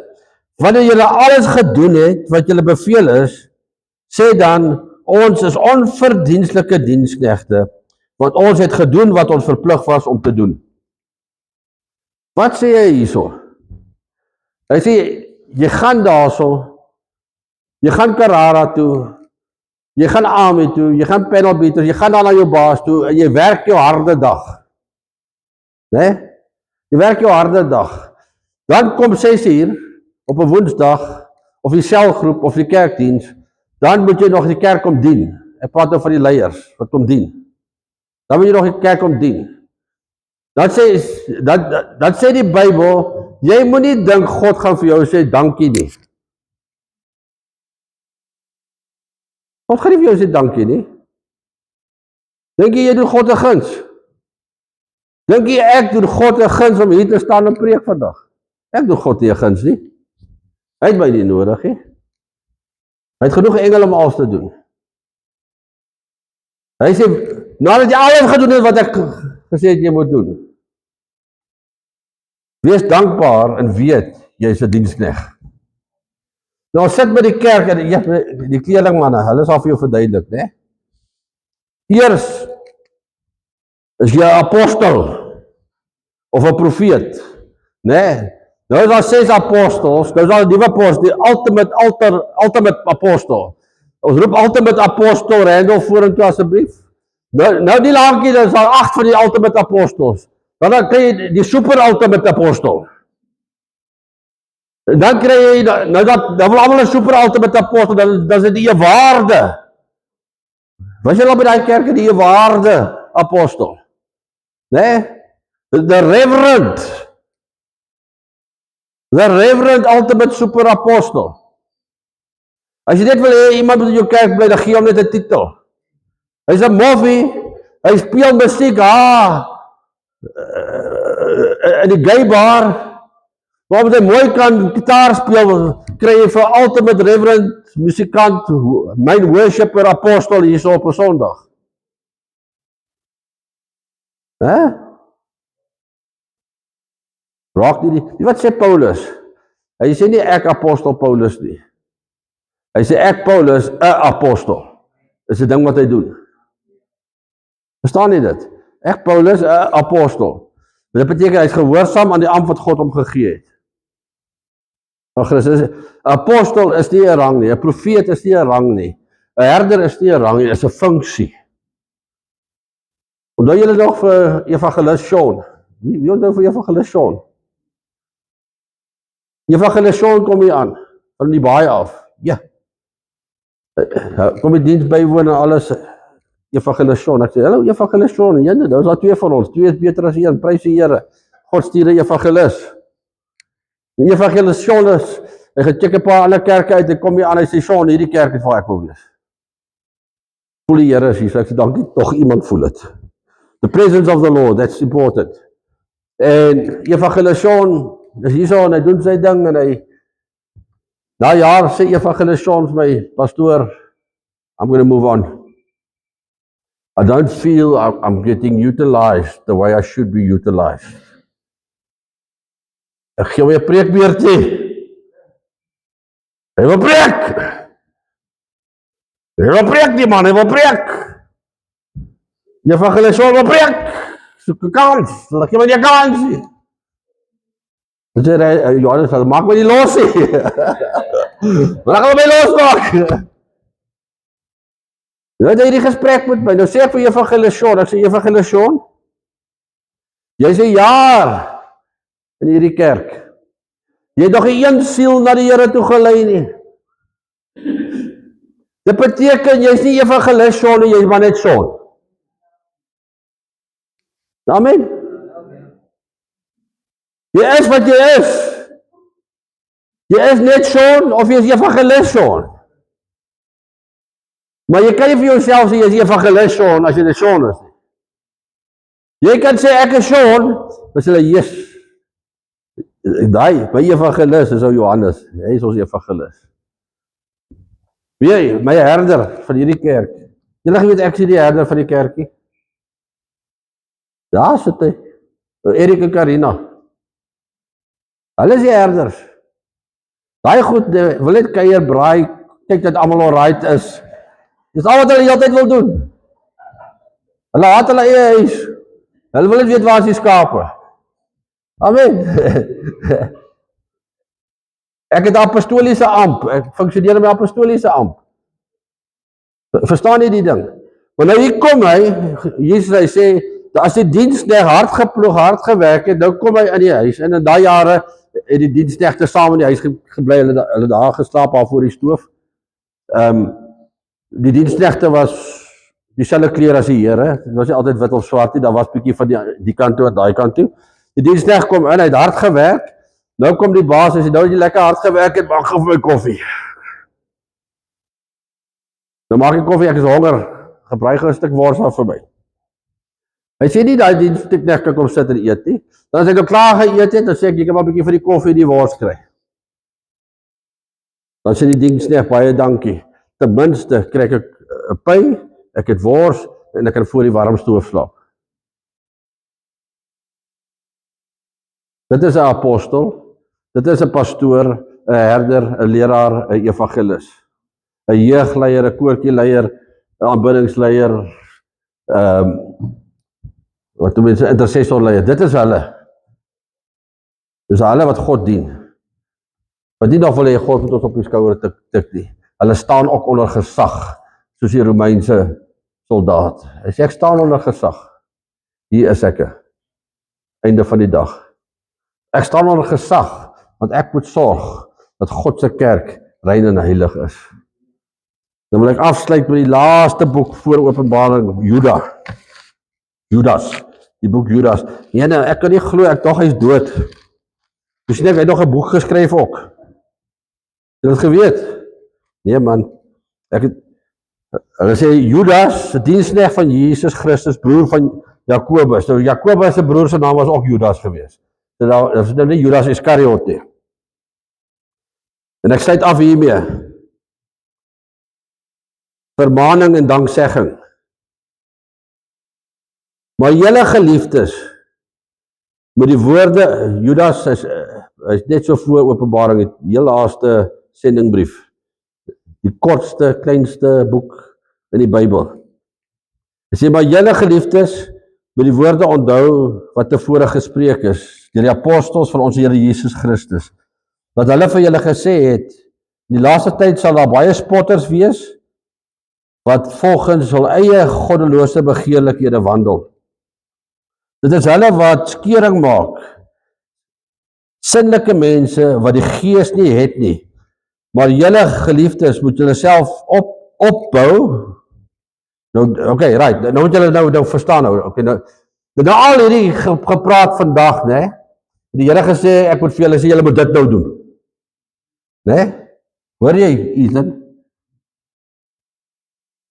wanneer julle alles gedoen het, wat julle beveel is, sê dan, ons is onverdienstelike diensknegte, want ons het gedoen wat ons verplig was om te doen. Wat sê hy hierso? Hy sê, jy gaan daarso, jy gaan Carrara toe, jy gaan Army toe, jy gaan Penalbeaters, jy gaan daar na jou baas toe, en jy werk jou harde dag. Nee? Jy werk jou harde dag. Dan kom 6 uur, op 'n woensdag, of die selgroep, of die kerkdiens, dan moet jy nog die kerk kom dien. Ek praat nou van die leiers, wat kom dien. Dan moet jy nog die kerk kom dien. Dan sê die Bybel, jy moet nie dink God gaan vir jou sê dankie nie. God gaan nie vir jou sê dankie nie. Dink jy doen God 'n guns? Dink jy ek doen God 'n guns om hier te staan en preek vandag? Ek doen God nie 'n guns nie. Hy het my nie nodig nie. Hy het genoeg engele om alles te doen. Hy sê, nadat jy alles gedoen het wat ek gesê het jy moet doen, wees dankbaar en weet, jy is 'n diensknegt. Nou sit by die kerk en die kleerlingmanne, hulle sal vir jou verduidelik, né? Eers is jy 'n apostel of 'n profeet, né? Nou is daar 6 apostels, nou is daar 'n nuwe apostel, die ultimate apostel. Ons roep ultimate apostel Randolph vorentoe asseblief. Nou die laankie, dan is daar 8 van die ultimate apostels. Dan kry jy die super ultimate apostel. En dan kry jy, dan wil allemaal 'n super ultimate apostel, dan is dit die waarde. Was jy al by die kerk, die waarde apostel? Nee? The Reverend Ultimate Super Apostle. As jy net wil hê, iemand moet in jou kerk bly, dan gee hom net 'n titel. Hy is 'n moffie, hy speel musiek, in die gay bar, waar hy mooi kan gitaar speel, kry jy vir Ultimate Reverend musikant, myn worshipper apostel hier so op 'n Sondag. Raak nie wat sê Paulus? Hy sê nie ek apostel Paulus nie. Hy sê ek Paulus 'n apostel. Dis 'n ding wat hy doen. Verstaan jy dit? Ek Paulus 'n apostel. Dit beteken hy is gehoorsaam aan die ampt wat God hom gegee het. Christus, 'n apostel is nie 'n rang nie, 'n profeet is nie 'n rang nie. 'n herder is nie 'n rang nie, is 'n funksie. Onthou julle nog vir evangelis Sean? Wie onthou vir evangelis Sean? Evangelis Sean kom hier aan, van die baai af. Ja. Kom die diens bywoon en alles. Evangelis Sean, ek sê, hallo evangelis Sean, jy nou is daar 2 van ons, 2 is beter as 1, prys die Here. God stuur 'n evangelis. En evangelis Sean is, hy gaan check 'n paar ander kerke uit, hy kom hier aan, hy sê, Sean, hierdie kerk is waar ek wil wees. Voel die Here is hier, so ek sê, dankie, tog iemand voel het. The presence of the Lord, that's important. En evangelis Sean is hier so, en hy doen sy ding, en hy, na jaar sê evangelis Sean vir my, pastoor, I'm going to move on. I don't feel I'm getting utilized the way I should be utilized. Ek gee my 'n preekbeurtie. Hy wil preek. Hy wil preek die man, hy wil preek. Evangelis Sean wil preek. Soek 'n kans, laat gee my die kans. Dit sê Johannes, maak my die losie. Maar gaan my losmaak. Nou het hy die gesprek met my, nou sê ek vir evangelis Sean, ek sê evangelis Sean, jy is 'n jaar in hierdie kerk, jy het nog nie een siel na die Here toe gelei nie. Dit beteken, jy is nie evangelis Sean nie, jy is maar net Sean. Amen. Jy is wat jy is. Jy is net Sean, of jy is evangelis Sean. Maar jy kan nie vir jouself sê, jy is evangelis Sean, as jy net Sean is. Jy kan sê, ek is Sean, dan sê jy, yes. My evangelis is ou Johannes, hy is ons evangelis. Wie, my herder van hierdie kerk. Julle weet ek sê die herder van die kerkie. Daar sit hy, Erik en Karina. Hulle is die herders. Daai goed, wil net kuier, braai, kyk dat almal alright is. Dis al wat hulle die hele tyd wil doen. Hulle haat hulle eie huis. Hulle wil net weet waar is die skape. Amen. Ek het apostoliese amp. Ek funksioneer met apostoliese amp. Verstaan jy die ding? Want nou hier kom hy, Jesus hy sê, as die diensknegt hard geploeg, hard gewerk het, nou kom hy in die huis. En in daai jare het die diensknegte saam in die huis gebly, hulle daar geslaap al voor die stoof. Die diensknegte was dieselfde kleur as die Here. Dit was nie altyd wit of swart nie, daar was bietjie van die kant toe en daai kant toe. Die diensknegt kom in, hy het hard gewerk. Nou kom die baas en sê, nou het jy lekker hard gewerk het, maak gou vir my koffie. Nou maak ek koffie, ek is honger. Gebruik 'n stuk wors af vir my. Hy sê nie daai diensknegt kan kom sit en eet nie. Dan as ek nou klaar geëet het, dan sê ek, jy kan maar 'n bietjie vir die koffie en die wors kry. Dan sê die diensknegt, baie dankie. ten minste kry ek 'n py, ek het wors en ek kan voor die warm stoof slaap. Dit is 'n apostel, dit is 'n pastoor, 'n herder, 'n leraar, 'n evangelis, 'n jeugleier, 'n koortjieleier, 'n aanbiddingsleier, wat doen mense, intercessorleier. Dit is hulle. Dis hulle wat God dien. Wat nie nog wil hê God moet ons op die skouer tik nie. Hulle staan ook onder gesag, soos die Romeinse soldaat. Hy sê ek staan onder gesag. Hier is ek. Einde van die dag. Ek staan onder gesag, want ek moet sorg dat God se kerk rein en heilig is. Dan wil ek afsluit met die laaste boek voor Openbaring, Judas, die boek Judas. Nee, nou, ek kan nie glo, ek dog hy's dood. Dus nie, hy het nog 'n boek geskryf ook. Jy het geweet? Nee man, hulle sê Judas, die diensknegt van Jesus Christus, broer van Jakobus. Nou Jakobus se broer se naam was ook Judas geweest. Dit is nou nie Judas Iskariot nie. En ek sluit af hiermee. Vermaning en danksegging. Maar julle geliefdes, met die woorde, Judas is net so voor Openbaring, die heel laaste sendingbrief. Die kortste, kleinste boek in die Bybel. Hy sê, maar julle geliefdes, met die woorde onthou wat tevore gespreek is, deur die apostels van ons Here Jesus Christus, wat hulle vir julle gesê het, in die laaste tyd sal daar baie spotters wees, wat volgens hul eie goddelose begeerlikhede wandel. Dit is hulle wat skeuring maak, sinnelike mense wat die gees nie het nie, maar julle geliefdes moet julle self opbou. Nou, okay, right, nou moet julle nou verstaan nou, okay, nou al hierdie gepraat vandag, né? Die Here gesê, ek moet vir julle sê, julle moet dit nou doen. Né? Hoor jy, Ethan?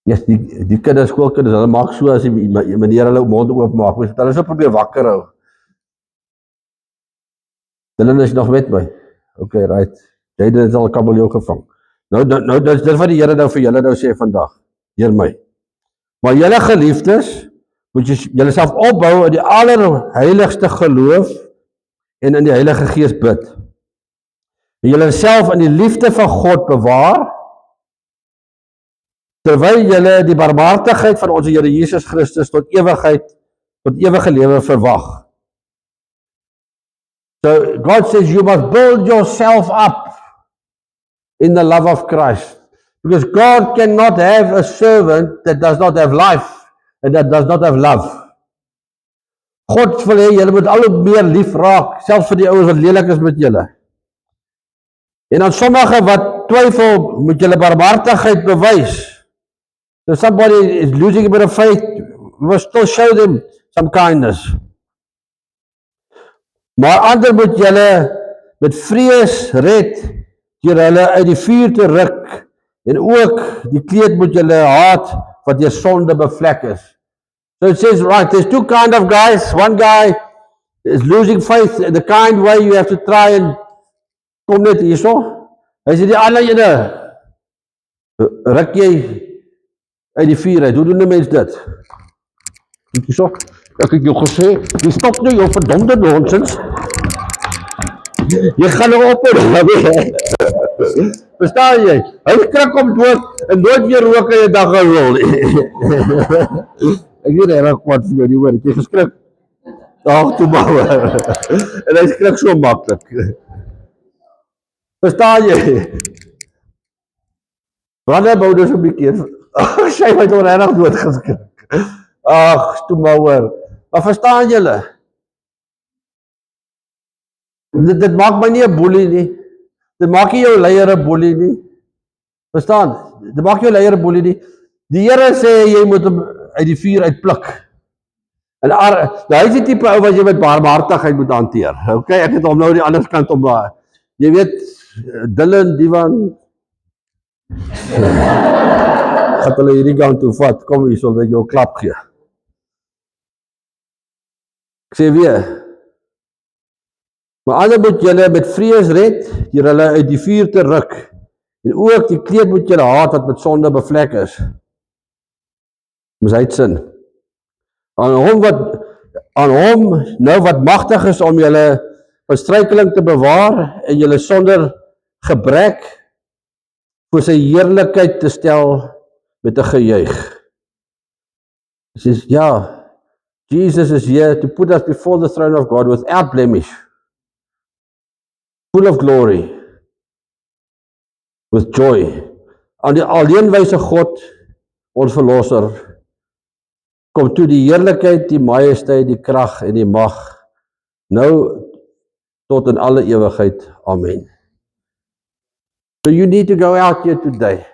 Yes, die kinders, skoolkinders, hulle maak so as die meneer hulle mond oopmaak, hulle so probeer wakker hou. Dylan is nog met my. Okay, right. Jy het al 'n kabeljou gevang. Nou, dit wat die Here nou vir julle nou sê vandag, deur my. Maar julle geliefdes, moet julle self opbou in die allerheiligste geloof en in die Heilige Gees bid. En julle self in die liefde van God bewaar, terwyl julle die barmhartigheid van ons Here Jesus Christus tot ewige lewe verwag. So God says you must build yourself up in the love of Christ. Because God cannot have a servant that does not have life and that does not have love. God wil hê julle moet al hoe meer lief raak, selfs vir die ouens wat lelik is met julle. En dan sommige wat twyfel, moet julle barmhartigheid bewys. So somebody is losing a bit of faith, we must still show them some kindness. Maar ander moet julle met vrees red, deur hulle uit die vuur te ruk, en ook die kleed moet julle haat, wat deur sonde bevlek is. So it says, right, there's two kind of guys. One guy is losing faith in the kind way you have to try and kom net hierso. Hy sê die ander ene, ruk jy uit die vuur uit. Hoe doen die mens dit? Kyk hierso, ek het jou gesê, jy stop nou jou verdomde nonsens. Jy gaan nou op en verstaan jy? Hy skrik om dood en nooit weer rook in 'n dag gerol nie. Ek weet reg wat vir jou die hoor, jy geskrik. Ag, toe maar. En hy skrik so maklik. Verstaan jy? Wanneer bou dus 'n bietjie? Sy het hom reg dood geskrik. Ag, toe maar hoor. Maar verstaan julle? Dit maak my nie 'n boelie nie. Dit maak nie jou leier 'n boelie nie. Verstaan? Dit maak jou leier 'n boelie nie. Die Here sê jy moet hom uit die vuur uitpluk. En hy is die tipe ou wat jy met barmhartigheid moet hanteer. Okay, ek het hom nou die ander kant om jy weet, Dylan, Divan. Gaat hulle hierdie kant toe vat. Kom hier, sal ek jou klap gee. Ek sê weer. Maar ander moet julle met vrees red, deur hulle uit die vuur te ruk, En ook die kleed moet julle haat wat met sonde bevlek is. Moes hy het sin. Aan hom nou wat magtig is om julle van struikeling te bewaar en julle sonder gebrek voor sy heerlikheid te stel met 'n gejuig. He says, yeah, Jesus is here to put us before the throne of God without blemish, full of glory, with joy. Aan die alleenwyse God, ons verlosser, kom toe die heerlikheid, die majesteit, die krag en die mag, nou tot in alle ewigheid. Amen. So you need to go out here today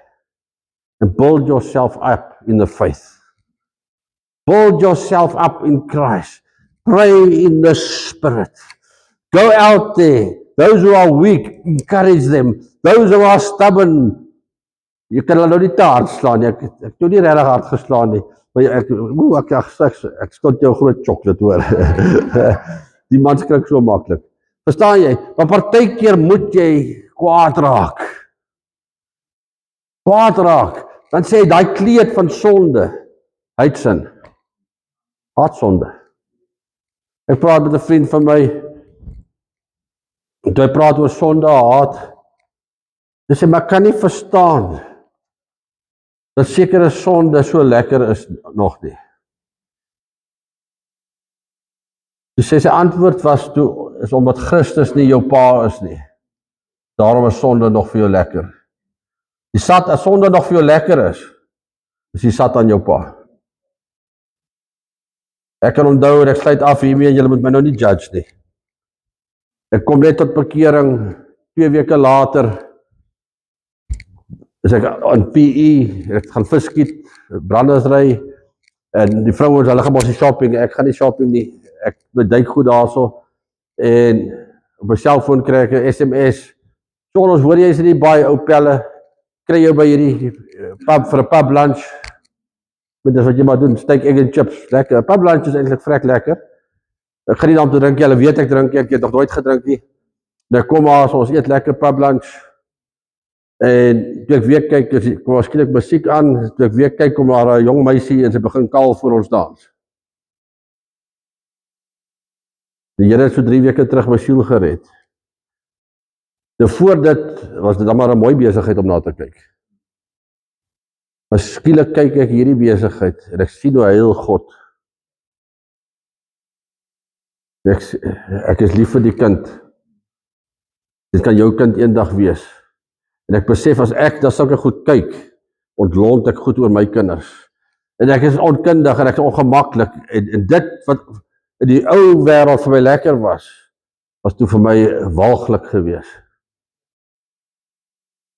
and build yourself up in the faith. Build yourself up in Christ. Pray in the Spirit. Go out there. Those who are weak, encourage them. Those who are stubborn, jy kan hulle nou nie te hard slaan nie. Ek het nie regtig hard geslaan nie. Maar ek skot jou groot chocolate hoor. Die man skrik so maklik. Verstaan jy? Maar partykeer moet jy kwaad raak. Kwaad raak. Dan sê hy, daai kleed van sonde, hy het sin. Haat sonde. Ek praat met 'n vriend van my, en toe hy praat oor sonde, haat, hy sê, maar ek kan nie verstaan, dat sekere sonde so lekker is nog nie. Toe sê sy antwoord was, is omdat Christus nie jou pa is nie. Daarom is sonde nog vir jou lekker. As sonde nog vir jou lekker is die Satan jou pa. Ek kan onthou, en ek sluit af hiermee, en julle moet my nou nie judge nie. Ek kom net tot bekering, 2 weke later, is ek aan PE, ek gaan viskiet, brandersry, en die vrouens, hulle gaan ons die shopping, ek gaan nie shopping nie, ek beduik goed daarso, en op my cellfoon kry ek 'n SMS, so ons hoor jy is in die baie ou pelle, kry jou by hierdie pub vir 'n pub lunch, met dis wat jy maar doen, steak, egg and chips, lekker, pub lunch is eintlik vrek lekker, ek gaan nie dan te drink, julle weet ek drink, ek het nog nooit gedrink nie, en ek kom maar, so ons eet lekker pub lunch, en toe ek weer kyk, kom skielik musiek aan, toe ek weer kyk, kom daar 'n jong meisie, en sy begin kaal voor ons dans. Die Here het so 3 weke terug my siel gered. Nou voor dit, was dit dan maar 'n mooi besigheid om na te kyk. Maar skielik kyk ek hierdie besigheid, en ek sien hoe heil God. Ek is lief vir die kind. Dit kan jou kind eendag wees. En ek besef, as ek dan sulke goed kyk, ontlont ek goed oor my kinders. En ek is onkundig, en ek is ongemaklik, en dit wat in die ou wêreld vir my lekker was toe vir my walglik gewees.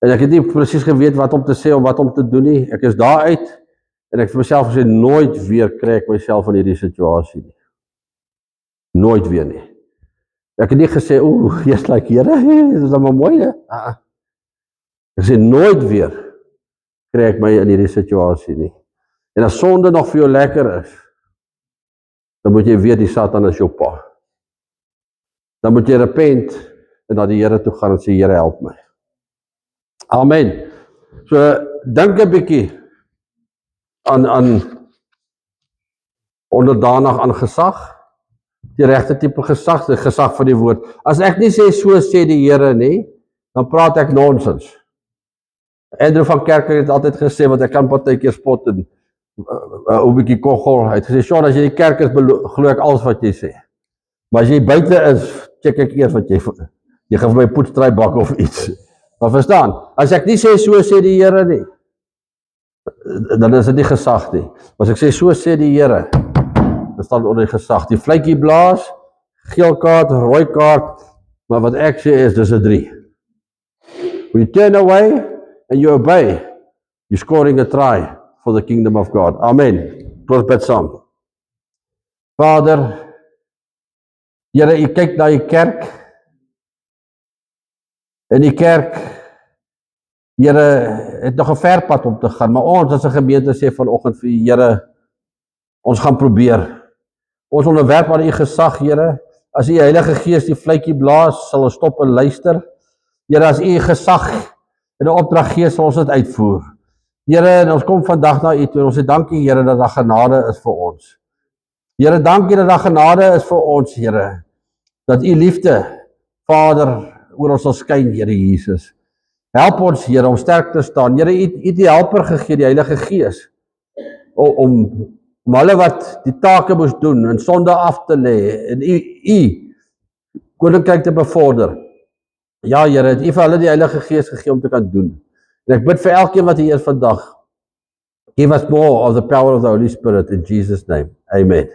En ek het nie presies geweet wat om te sê, of wat om te doen nie, ek is daar uit, en ek vir myself gesê, nooit weer kry ek myself in hierdie situasie nie. Nooit weer nie. Ek het nie gesê, jy's like, Here, dit is maar mooi, hè? Ek sê, nooit weer kry ek my in hierdie situasie nie. En as sonde nog vir jou lekker is, dan moet jy weet, die Satan is jou pa. Dan moet jy repent, en na die Here toe gaan, en sê, Here, help my. Amen. So, dink 'n bietjie aan onderdanig aan gesag, die regte tipe gesag, die gesag van die woord. As ek nie sê, so sê die Here nie, dan praat ek nonsens. Andrew van Kerker het altyd gesê, want ek kan partykeer spot en 'n bietjie koggel, hy het gesê, Sean, as jy die kerk is, glo ek alles wat jy sê. Maar as jy buite is, check ek eers wat jy gaan vir my poetstry bak of iets. Maar verstaan, as ek nie sê, so sê die Here nie, dan is dit nie gesag nie. As ek sê, so sê die Here, dan staan dit onder die gesag. Die vletjie blaas, geel kaart, rooi kaart, maar wat ek sê is, dis 'n 3. When you turn away and you obey, you're scoring a try for the kingdom of God. Amen. Ons bid saam. Vader, Here, U kyk na U kerk, en die kerk, Here, het nog 'n ver pad om te gaan, maar ons as 'n gemeente sê vanoggend vir U, Here, ons gaan probeer. Ons onderwerp aan U gesag, Here. As U Heilige Gees die fluitjie blaas, sal ons stop en luister. Here, as U gesag en 'n opdrag gee, sal ons dit uitvoer. Here, en ons kom vandag na U toe en ons sê dankie Here dat daar genade is vir ons. Here, dankie dat daar genade is vir ons, Here. Dat U liefde, Vader, oor ons sal skyn, Here Jesus. Help ons, Here, om sterk te staan. Here, U het die helper gegee, die Heilige Gees, om hulle wat die take moes doen en sonde af te lê en U koninkryk te bevorder. Ja, Here, het U vir hulle die Heilige Gees gegee om te kan doen. En ek bid vir elkeen wat hier is vandag. Give us more of the power of the Holy Spirit in Jesus' name. Amen.